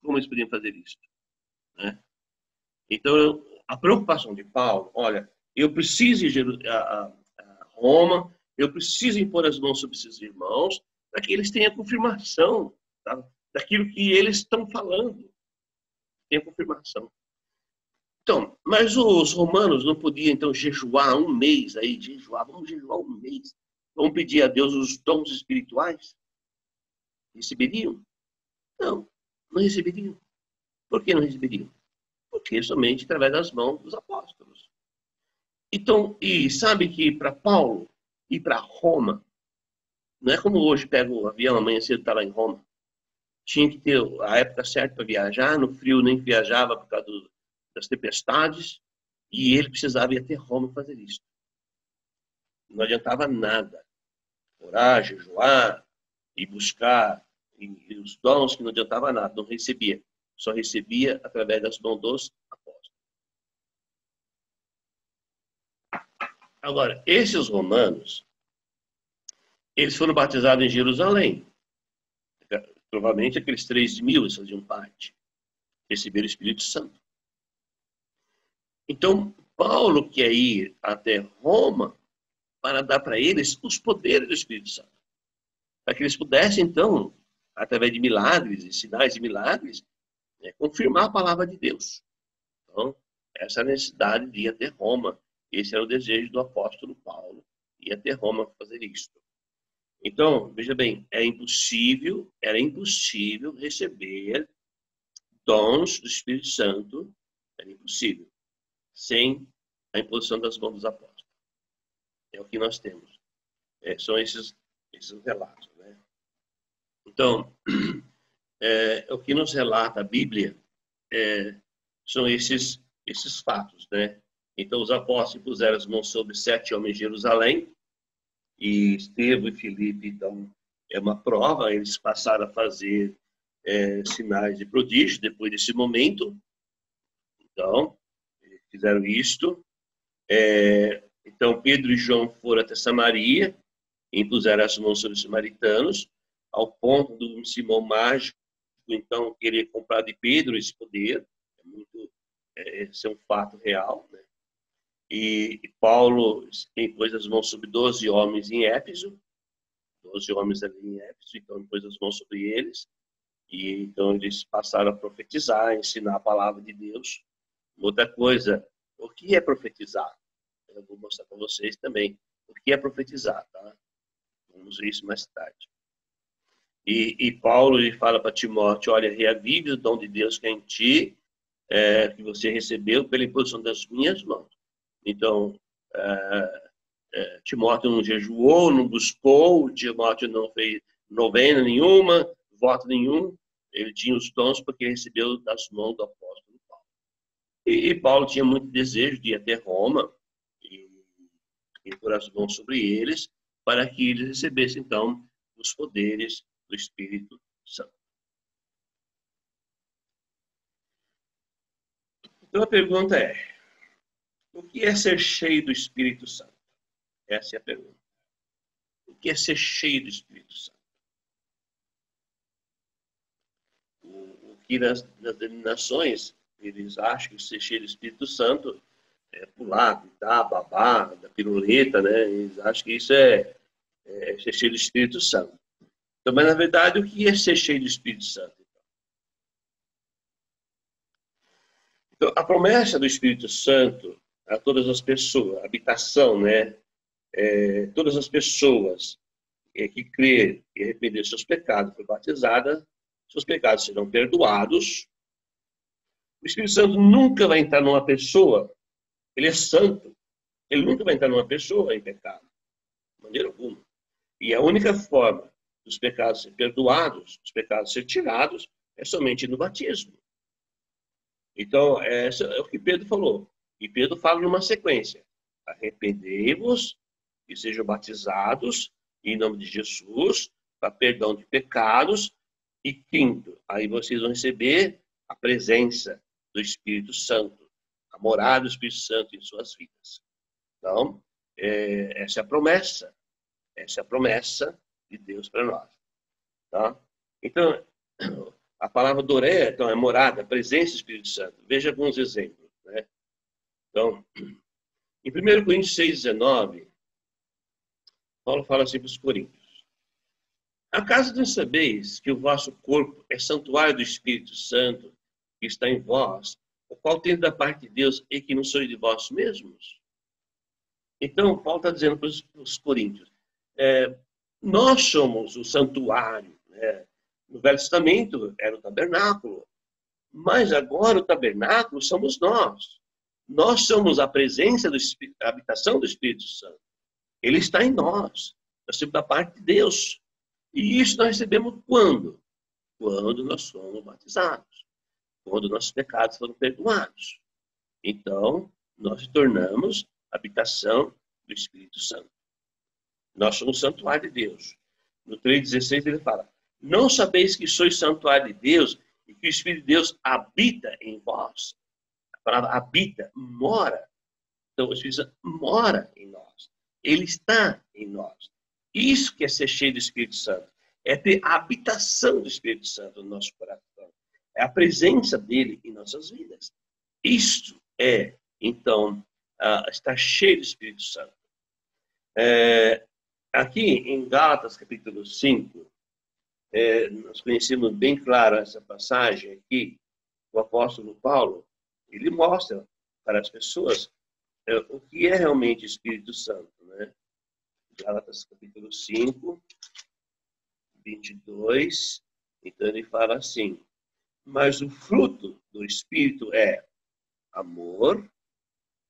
Como eles podiam fazer isso? Né? Então, a preocupação de Paulo, olha, eu preciso ir a Roma, eu preciso impor as mãos sobre esses irmãos, para que eles tenham confirmação, tá? Daquilo que eles estão falando. Tenha confirmação. Então, mas os romanos não podiam, então, jejuar um mês aí, vamos jejuar um mês. Vamos pedir a Deus os dons espirituais? Receberiam? Não, não receberiam. Por que não receberiam? Porque somente através das mãos dos apóstolos. Então, e sabe que para Paulo ir para Roma, não é como hoje pega o avião, amanhã cedo está lá em Roma. Tinha que ter a época certa para viajar, no frio nem viajava por causa das tempestades, e ele precisava ir até Roma fazer isso. Não adiantava nada. Orar, jejuar e buscar e os dons que não adiantava nada, não recebia. Só recebia através das mãos dos apóstolos. Agora, esses romanos, eles foram batizados em Jerusalém. Provavelmente aqueles 3.000 faziam parte. Receberam o Espírito Santo. Então, Paulo quer ir até Roma para dar para eles os poderes do Espírito Santo. Para que eles pudessem, então, através de milagres e sinais de milagres, confirmar a palavra de Deus. Então, essa é a necessidade de ir até Roma. Esse era o desejo do apóstolo Paulo, ir até Roma fazer isso. Então, veja bem, era impossível receber dons do Espírito Santo, era impossível, sem a imposição das mãos dos apóstolos. É o que nós temos. São esses relatos. Né? Então, o que nos relata a Bíblia são esses fatos. Né? Então, os apóstolos puseram as mãos sobre 7 homens de Jerusalém, e Estevão e Filipe, então, é uma prova, eles passaram a fazer sinais de prodígio depois desse momento. Então, eles fizeram isto. Então, Pedro e João foram até Samaria, e impuseram as mãos sobre os samaritanos, ao ponto do Simão Mágico, então, querer comprar de Pedro esse poder. Esse é um fato real, né? E Paulo impôs as mãos sobre 12 homens em Éfeso, 12 homens ali em Éfeso, então impôs as mãos sobre eles, e então eles passaram a profetizar, ensinar a palavra de Deus. Outra coisa, o que é profetizar? Eu vou mostrar para vocês também o que é profetizar, tá? Vamos ver isso mais tarde. E Paulo ele fala para Timóteo, olha, reavive o dom de Deus que é em ti, que você recebeu pela imposição das minhas mãos. Então, Timóteo não jejuou, não buscou, Timóteo não fez novena nenhuma, voto nenhum. Ele tinha os dons porque recebeu das mãos do apóstolo Paulo. E Paulo tinha muito desejo de ir até Roma e pôr as mãos sobre eles para que eles recebessem, então, os poderes do Espírito Santo. Então, a pergunta é, o que é ser cheio do Espírito Santo? Essa é a pergunta. O que é ser cheio do Espírito Santo? O que nas denominações, eles acham que ser cheio do Espírito Santo é pular, gritar, babar, da piruleta, né? Eles acham que isso é ser cheio do Espírito Santo. Então, mas, na verdade, o que é ser cheio do Espírito Santo? Então, a promessa do Espírito Santo a todas as pessoas, a habitação, né? Todas as pessoas que crerem e arrepender seus pecados, for batizada, seus pecados serão perdoados. O Espírito Santo nunca vai entrar numa pessoa, ele é santo, ele nunca vai entrar numa pessoa em pecado, de maneira alguma. E a única forma dos pecados serem perdoados, dos pecados serem tirados, é somente no batismo. Então, é o que Pedro falou. E Pedro fala numa sequência. Arrependei-vos e sejam batizados em nome de Jesus para perdão de pecados. E quinto, aí vocês vão receber a presença do Espírito Santo, a morada do Espírito Santo em suas vidas. Então, essa é a promessa. Essa é a promessa de Deus para nós. Tá? Então, a palavra doré, então, é morada, presença do Espírito Santo. Veja alguns exemplos. Né? Então, em 1 Coríntios 6,19, Paulo fala assim para os coríntios: acaso não sabeis que o vosso corpo é santuário do Espírito Santo que está em vós, o qual tem da parte de Deus e que não sois de vós mesmos? Então, Paulo está dizendo para os coríntios, nós somos o santuário. Né? No Velho Testamento era o tabernáculo, mas agora o tabernáculo somos nós. Nós somos a presença do Espírito, a habitação do Espírito Santo. Ele está em nós. Nós temos da parte de Deus. E isso nós recebemos quando? Quando nós somos batizados. Quando nossos pecados foram perdoados. Então, nós nos tornamos a habitação do Espírito Santo. Nós somos o santuário de Deus. No 3,16 ele fala: não sabeis que sois santuário de Deus e que o Espírito de Deus habita em vós? A palavra habita, mora. Então, o Espírito Santo mora em nós. Ele está em nós. Isso que é ser cheio do Espírito Santo. É ter a habitação do Espírito Santo no nosso coração. É a presença dele em nossas vidas. Isto é, então, estar cheio do Espírito Santo. Aqui em Gálatas, capítulo 5, nós conhecemos bem claro essa passagem aqui. O apóstolo Paulo, ele mostra para as pessoas o que é realmente o Espírito Santo. Né? Gálatas, capítulo 5, 22. Então ele fala assim: mas o fruto do Espírito é amor.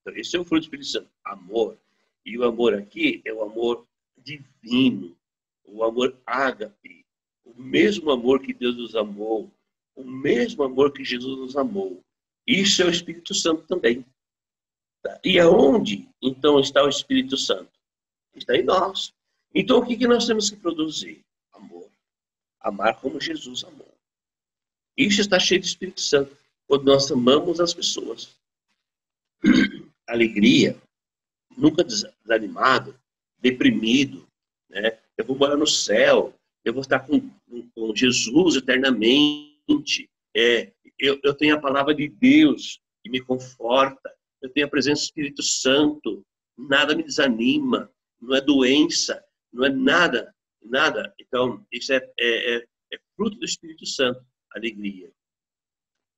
Então, esse é o fruto do Espírito Santo, amor. E o amor aqui é o amor divino, o amor ágape, o mesmo amor que Deus nos amou, o mesmo amor que Jesus nos amou. Isso é o Espírito Santo também. Tá? E aonde, então, está o Espírito Santo? Está em nós. Então, o que nós temos que produzir? Amor. Amar como Jesus amou. Isso está cheio de Espírito Santo, quando nós amamos as pessoas. Alegria, nunca desanimado, deprimido. Né? Eu vou morar no céu, eu vou estar com Jesus eternamente. Eu tenho a palavra de Deus que me conforta. Eu tenho a presença do Espírito Santo. Nada me desanima. Não é doença. Não é nada. Nada. Então, isso é fruto do Espírito Santo. Alegria.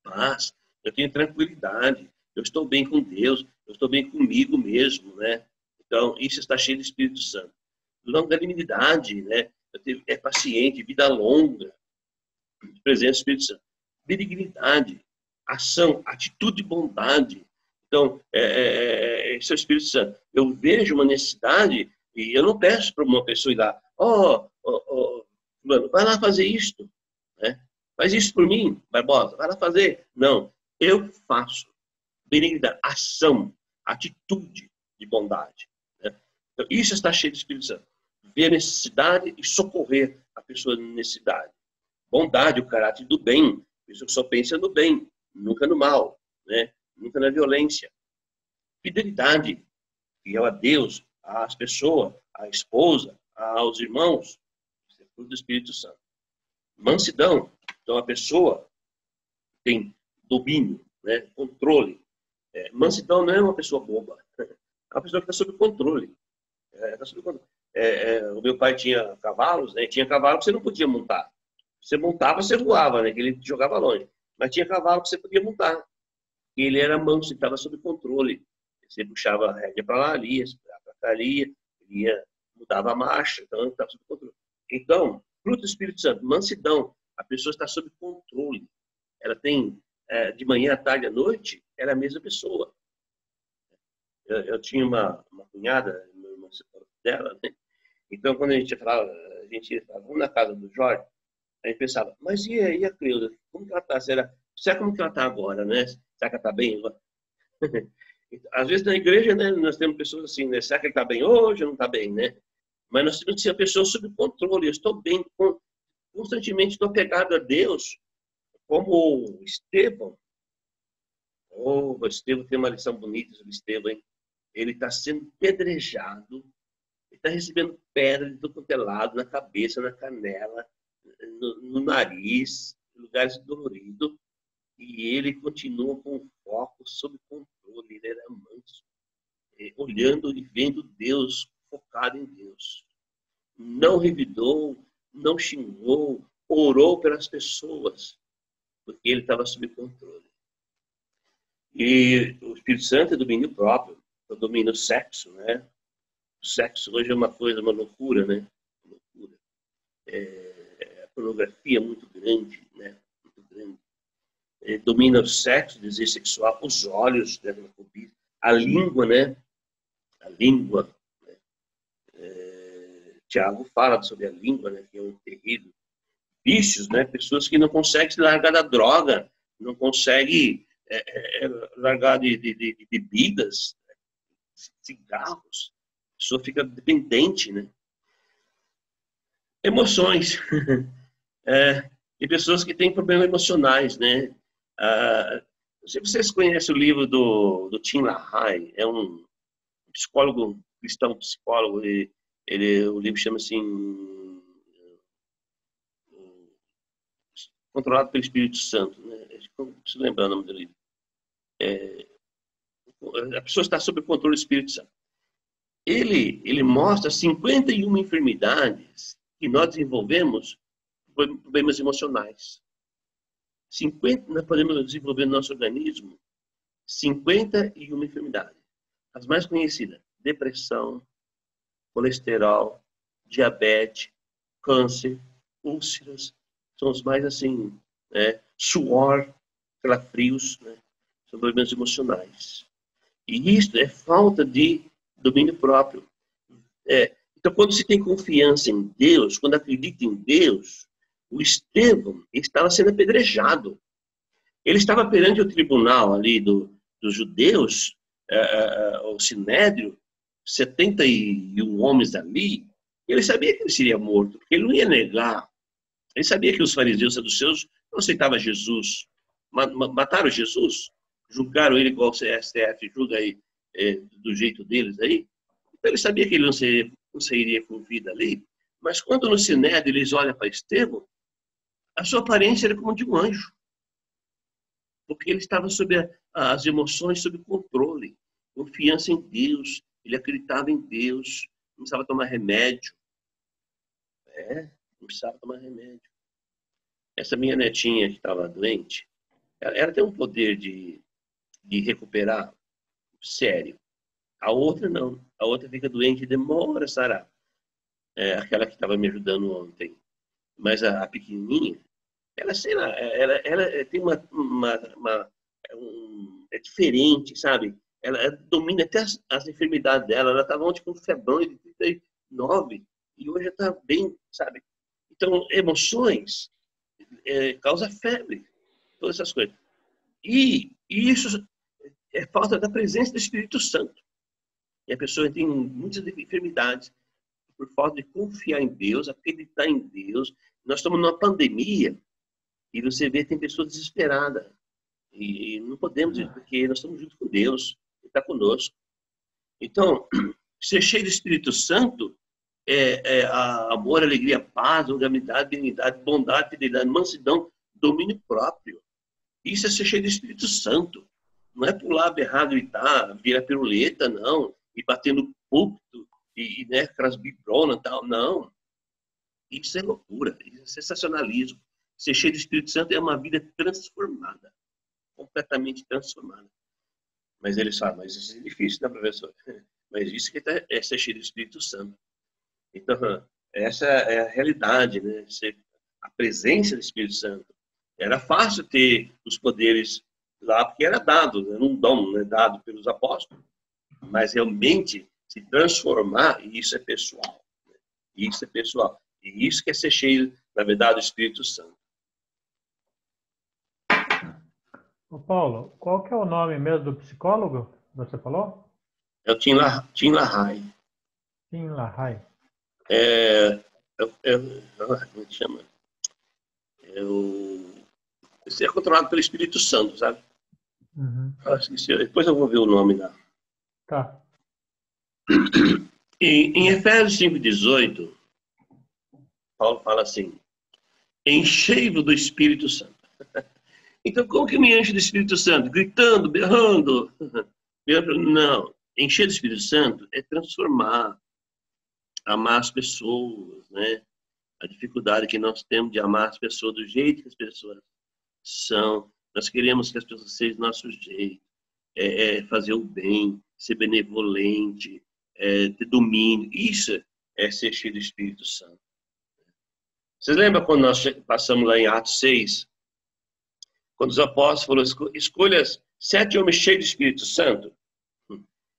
Paz. Eu tenho tranquilidade. Eu estou bem com Deus. Eu estou bem comigo mesmo, né? Então, isso está cheio do Espírito Santo. Longanimidade, né? Paciente, vida longa. Presença do Espírito Santo. Benignidade, ação, atitude de bondade. Então, esse é o Espírito Santo. Eu vejo uma necessidade e eu não peço para uma pessoa ir lá: mano, vai lá fazer isto. Né? Faz isso por mim, Barbosa. Vai lá fazer. Não, eu faço. Benignidade, ação, atitude de bondade. Né? Então, isso está cheio do Espírito Santo. Ver a necessidade e socorrer a pessoa na necessidade. Bondade, o caráter do bem. A pessoa que só pensa no bem, nunca no mal, né? Nunca na violência. Fidelidade, fiel a Deus, às pessoas, à esposa, aos irmãos. Isso é fruto do Espírito Santo. Mansidão, então a pessoa tem domínio, né? Controle. Mansidão não é uma pessoa boba, é uma pessoa que está sob controle. O meu pai tinha cavalos, né? Tinha cavalo que você não podia montar. Você montava, você voava, né? Que ele jogava longe. Mas tinha cavalo que você podia montar. E ele era manso, ele estava sob controle. Você puxava a rédea para lá, ali, para cá, ali, mudava a marcha, então ele estava sob controle. Então, fruto do Espírito Santo, mansidão, a pessoa está sob controle. Ela tem, de manhã, à tarde, à noite, ela é a mesma pessoa. Eu tinha uma cunhada, meu irmão separou dela, né? Então, quando a gente falava, vamos na casa do Jorge, a gente pensava, mas e a Cleusa? Como que ela está? Será como que ela está agora, né? Será que ela está bem agora? Às vezes na igreja, né, nós temos pessoas assim, né? Será que ele está bem hoje ou não está bem, né? Mas nós temos que ser a pessoa sob controle. Eu estou bem, constantemente estou apegado a Deus, como Estevão. Oh, Estevão tem uma lição bonita sobre Estevão, hein? Ele está sendo pedrejado, ele está recebendo pedra de todo quanto é lado, na cabeça, na canela, no nariz, em lugares doloridos. E ele continua com o foco sob controle, ele era manso, olhando e vendo Deus, focado em Deus. Não revidou, não xingou, orou pelas pessoas, porque ele estava sob controle. E o Espírito Santo é domínio próprio, é o domínio do sexo, né? O sexo hoje é uma coisa, uma loucura, né? Uma loucura. A pornografia é muito grande, né? Muito grande. Domina o sexo, o desejo sexual, os olhos, né? A língua, né? A língua. Né? Tiago fala sobre a língua, né? Que é um terrível. Vícios, né? Pessoas que não conseguem se largar da droga, não conseguem largar de bebidas, cigarros. A pessoa fica dependente, né? Emoções. E pessoas que têm problemas emocionais, né? Não sei se vocês conhecem o livro do Tim LaHaye, é um psicólogo, cristão psicólogo, o livro chama assim Controlado pelo Espírito Santo, né? Não preciso lembrar o nome do livro. A pessoa está sob o controle do Espírito Santo. Ele mostra 51 enfermidades que nós desenvolvemos, problemas emocionais. 50, nós podemos desenvolver no nosso organismo 51 enfermidades. As mais conhecidas: depressão, colesterol, diabetes, câncer, úlceras, são os mais assim, né? Suor, calafrios, né? São problemas emocionais. E isso é falta de domínio próprio. Então, quando se tem confiança em Deus, quando acredita em Deus, o Estevão estava sendo apedrejado. Ele estava perante o tribunal ali dos judeus, o Sinédrio, 71 homens ali. Ele sabia que ele seria morto, porque ele não ia negar. Ele sabia que os fariseus e saduceus não aceitavam Jesus. Mataram Jesus, julgaram ele igual o STF julga aí, do jeito deles aí. Então ele sabia que ele não sairia com vida ali. Mas quando no Sinédrio eles olham para Estevão, a sua aparência era como de um anjo. Porque ele estava sob as emoções sob controle. Confiança em Deus. Ele acreditava em Deus. Não precisava tomar remédio. Não precisava tomar remédio. Essa minha netinha que estava doente, ela tem um poder de recuperar sério. A outra não. A outra fica doente e demora a sarar. Aquela que estava me ajudando ontem. Mas a pequenininha, ela, sei lá, ela tem é diferente, sabe? Ela domina até as enfermidades dela. Ela estava ontem com febrão de 39 e hoje está bem, sabe? Então, emoções causa febre, todas essas coisas. E isso é falta da presença do Espírito Santo. E a pessoa tem muitas enfermidades por falta de confiar em Deus, acreditar em Deus. Nós estamos numa pandemia e você vê que tem pessoas desesperadas. E não podemos, porque nós estamos junto com Deus, Ele está conosco. Então, ser cheio do Espírito Santo amor, alegria, paz, longanimidade, benignidade, bondade, fidelidade, mansidão, domínio próprio. Isso é ser cheio do Espírito Santo. Não é pular, berrar, gritar, virar piruleta, não. E bater no púlpito, né, aquelas bipronas e tal. Não. Isso é loucura. Isso é sensacionalismo. Ser cheio do Espírito Santo é uma vida transformada. Completamente transformada. Mas eles falam, mas isso é difícil, né, professor? Mas isso que é ser cheio do Espírito Santo. Então, essa é a realidade, né? A presença do Espírito Santo. Era fácil ter os poderes lá, porque era dado, né? Um dom, né? Dado pelos apóstolos. Mas realmente se transformar, e isso é pessoal. Né? Isso é pessoal. E isso que é ser cheio, na verdade, do Espírito Santo. Ô Paulo, qual que é o nome mesmo do psicólogo? Você falou? É o Tim LaHaye. Tim LaHaye. Como é que chama? Isso é controlado pelo Espírito Santo, sabe? Uhum. Depois eu vou ver o nome lá. Tá. E em Efésios 5,18, Paulo fala assim: enchei-vos do Espírito Santo. Então, como que me enche do Espírito Santo? Gritando, berrando? Não. Encher do Espírito Santo é transformar, amar as pessoas, né? A dificuldade que nós temos de amar as pessoas do jeito que as pessoas são. Nós queremos que as pessoas sejam do nosso jeito. Fazer o bem, ser benevolente, ter domínio. Isso é ser cheio do Espírito Santo. Vocês lembram quando nós passamos lá em Atos 6? Quando os apóstolos falaram, escolha 7 homens cheios do Espírito Santo.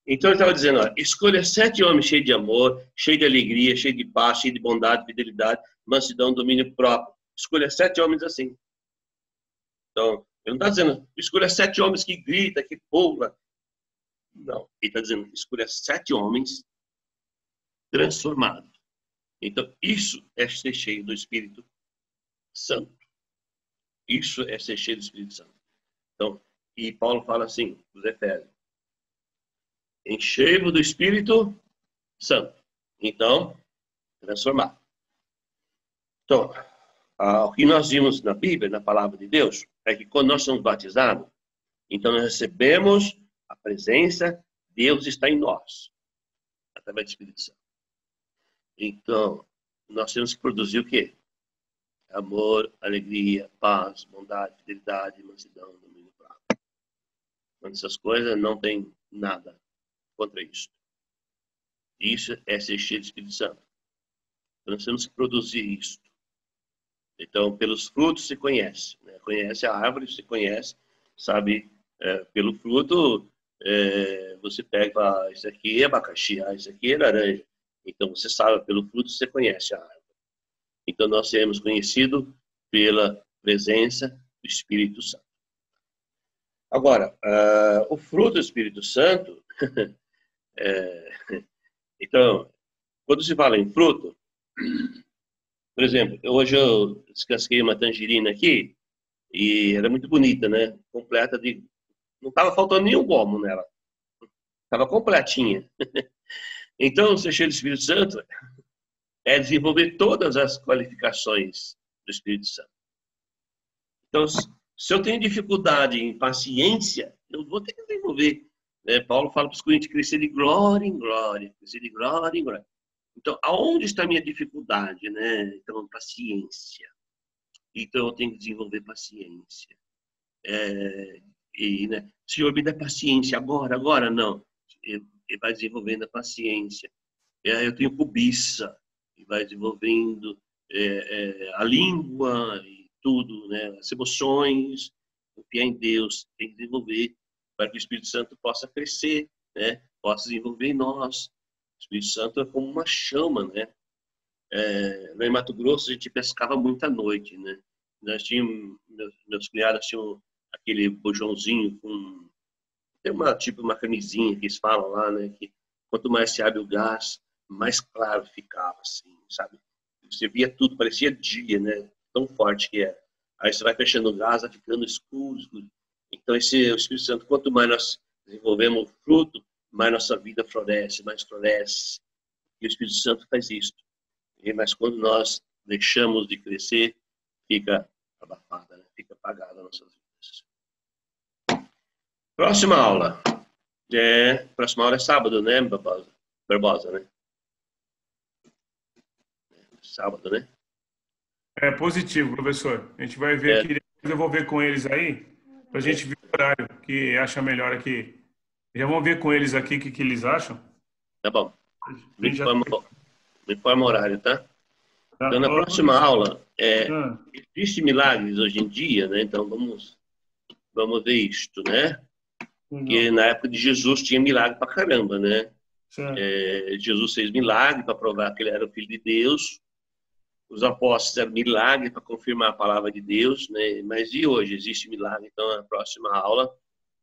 Então ele estava dizendo, ó, escolha 7 homens cheios de amor, cheios de alegria, cheios de paz, cheios de bondade, fidelidade, mansidão, domínio próprio. Escolha 7 homens assim. Então, ele não está dizendo, escolha 7 homens que gritam, que pula. Não, ele está dizendo, escolha 7 homens transformados. Então, isso é ser cheio do Espírito Santo. Isso é ser cheio do Espírito Santo. Então, e Paulo fala assim, os Efésios, enchei-vos do Espírito Santo. Então, transformar. Então, o que nós vimos na Bíblia, na palavra de Deus, é que quando nós somos batizados, então nós recebemos a presença, Deus está em nós, através do Espírito Santo. Então, nós temos que produzir o quê? Amor, alegria, paz, bondade, fidelidade, mansidão, domínio próprio. Quando essas coisas não tem nada contra isso. Isso é ser cheio do Espírito Santo. Então, nós temos que produzir isso. Então, pelos frutos se conhece. Né? Conhece a árvore, se conhece, sabe, pelo fruto, você pega, isso aqui é abacaxi, isso aqui é laranja. Então, você sabe, pelo fruto você conhece a árvore. Então, nós seremos conhecidos pela presença do Espírito Santo. Agora, o fruto do Espírito Santo, então, quando se fala em fruto, por exemplo, hoje eu descasquei uma tangerina aqui, e era muito bonita, né? Completa de... Não estava faltando nenhum gomo nela. Estava completinha. Então, ser cheio do Espírito Santo é desenvolver todas as qualificações do Espírito Santo. Então, se eu tenho dificuldade em paciência, eu vou ter que desenvolver. Né? Paulo fala para os Coríntios, crescer de glória em glória, crescer de glória em glória. Então, aonde está a minha dificuldade? Né? Então, paciência. Então, eu tenho que desenvolver paciência. Né? Senhor, me dá paciência agora não. Ele vai desenvolvendo a paciência. Eu tenho cobiça. E vai desenvolvendo a língua e tudo, né? As emoções, confiar em Deus, tem que desenvolver para que o Espírito Santo possa crescer, né? Possa desenvolver em nós. O Espírito Santo é como uma chama, né? Lá em Mato Grosso a gente pescava muito à noite, né? Nós tínhamos, meus cunhados tinham aquele bojãozinho com... Tem uma camisinha que eles falam lá, né? Que quanto mais se abre o gás, mais claro ficava, assim, sabe? Você via tudo, parecia dia, né? Tão forte que era. Aí você vai fechando o gás, vai ficando escuro, escuro. Então, o Espírito Santo, quanto mais nós desenvolvemos o fruto, mais nossa vida floresce, mais floresce. E o Espírito Santo faz isso. Mas quando nós deixamos de crescer, fica abafada, né? Fica apagada as nossas vidas. Próxima aula. Próxima aula é sábado, né, Barbosa, né? Sábado, né? É positivo, professor. A gente vai ver aqui, depois eu vou ver com eles aí, pra gente ver o horário que acha melhor aqui. Já vamos ver com eles aqui o que eles acham. Tá bom. Me informa o horário, tá? Então, na próxima aula, existe milagres hoje em dia, né? Então, vamos ver isto, né? Porque na época de Jesus tinha milagre pra caramba, né? Jesus fez milagre para provar que ele era o Filho de Deus. Os apóstolos fizeram milagre para confirmar a palavra de Deus, né? Mas e hoje? Existe milagre? Então, na próxima aula,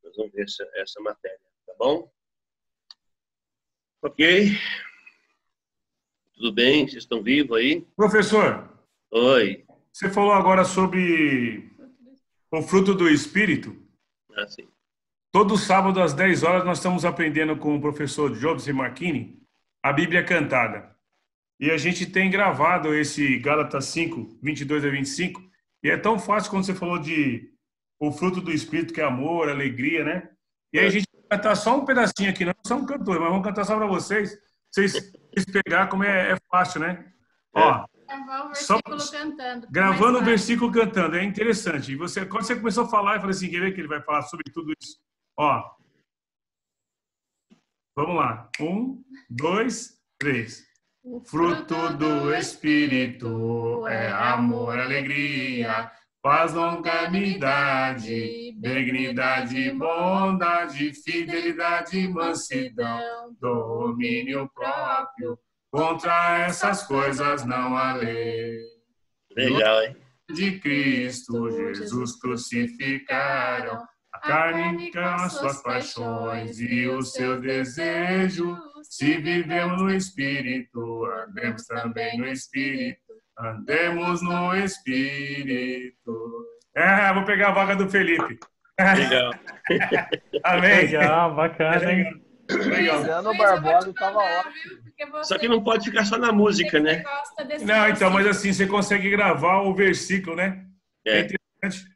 nós vamos ver essa matéria, tá bom? Ok. Tudo bem? Vocês estão vivos aí? Professor, Oi. você falou agora sobre o fruto do Espírito. Ah, sim. Todo sábado às 10 horas nós estamos aprendendo com o professor Jobs Marchini a Bíblia Cantada. E a gente tem gravado esse Gálatas 5, 22 a 25. E é tão fácil quando você falou de o fruto do Espírito, que é amor, alegria, né? E aí a gente vai cantar só um pedacinho aqui. Nós não somos cantores, mas vamos cantar só para vocês. Vocês pegar como é fácil, né? Ó, Gravar o versículo cantando. Gravando o versículo cantando. É interessante. E você, quando você começou a falar, eu falei assim, quer ver que ele vai falar sobre tudo isso? Ó, vamos lá. 1, 2, 3. O fruto do Espírito é amor, alegria, paz, longanimidade, benignidade, bondade, fidelidade, mansidão, domínio próprio. Contra essas coisas não há lei. Legal, hein? De Cristo Jesus crucificaram a carne com as suas paixões e os seus desejos. Se vivemos no Espírito, andemos também no Espírito. Andemos no Espírito. Vou pegar a vaga do Felipe. Legal. Amém. Legal, bacana, hein? Luciano Barbosa estava ótimo. Só que não pode ficar só na música, né? Não, então, mas assim, você consegue gravar o versículo, né? É interessante.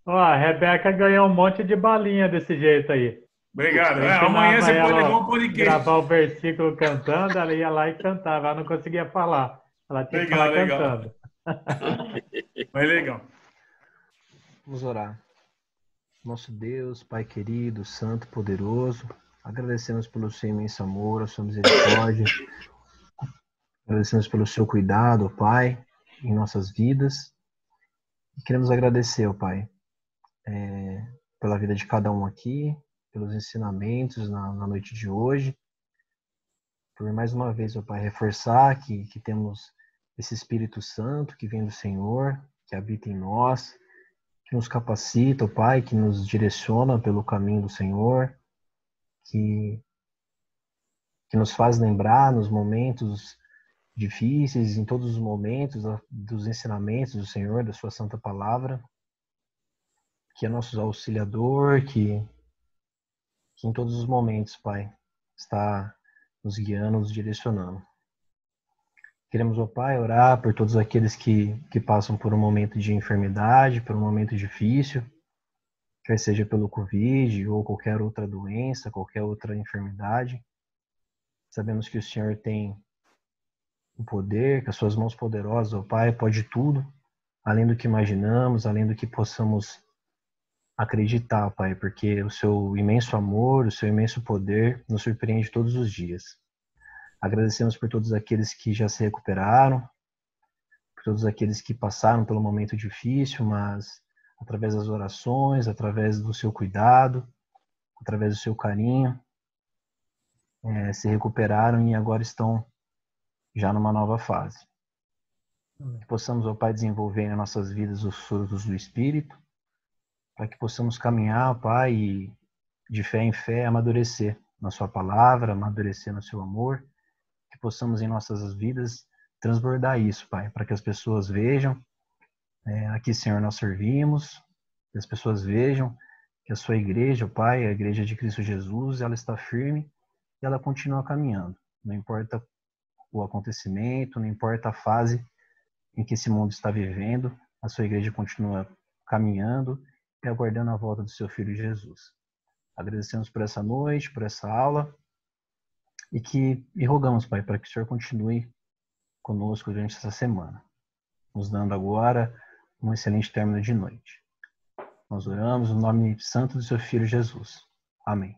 Ó, a Rebeca ganhou um monte de balinha desse jeito aí. Obrigado. Amanhã você pode levar um podcast. Gravar o versículo cantando, ela ia lá e cantava. Ela não conseguia falar. Ela tinha que falar cantando. Mas legal. Vamos orar. Nosso Deus, Pai querido, Santo, poderoso, agradecemos pelo seu imenso amor, a sua misericórdia. Agradecemos pelo seu cuidado, Pai, em nossas vidas. E queremos agradecer, ó Pai, pela vida de cada um aqui, pelos ensinamentos na noite de hoje. Por mais uma vez, ó Pai, reforçar que temos esse Espírito Santo que vem do Senhor, que habita em nós, que nos capacita, ó Pai, que nos direciona pelo caminho do Senhor, que nos faz lembrar nos momentos difíceis, em todos os momentos dos ensinamentos do Senhor, da sua santa palavra, que é nosso auxiliador, que em todos os momentos, Pai, está nos guiando, nos direcionando. Queremos, ó Pai, orar por todos aqueles que passam por um momento de enfermidade, por um momento difícil, quer seja pelo Covid ou qualquer outra doença, qualquer outra enfermidade. Sabemos que o Senhor tem o poder, que as suas mãos poderosas, ó Pai, pode tudo, além do que imaginamos, além do que possamos acreditar, Pai, porque o seu imenso amor, o seu imenso poder nos surpreende todos os dias. Agradecemos por todos aqueles que já se recuperaram, por todos aqueles que passaram pelo momento difícil, mas através das orações, através do seu cuidado, através do seu carinho, se recuperaram e agora estão já numa nova fase. Que possamos, ó Pai, desenvolver nas nossas vidas os frutos do Espírito, para que possamos caminhar, ó Pai, e de fé em fé amadurecer na sua palavra, amadurecer no seu amor, que possamos em nossas vidas transbordar isso, Pai, para que as pessoas vejam aqui, Senhor, nós servimos, que as pessoas vejam que a sua igreja, ó Pai, a igreja de Cristo Jesus, ela está firme e ela continua caminhando. Não importa o acontecimento, não importa a fase em que esse mundo está vivendo, a sua igreja continua caminhando e aguardando a volta do seu Filho Jesus. Agradecemos por essa noite, por essa aula e rogamos, Pai, para que o Senhor continue conosco durante essa semana, nos dando agora um excelente término de noite. Nós oramos no nome santo do seu Filho Jesus. Amém.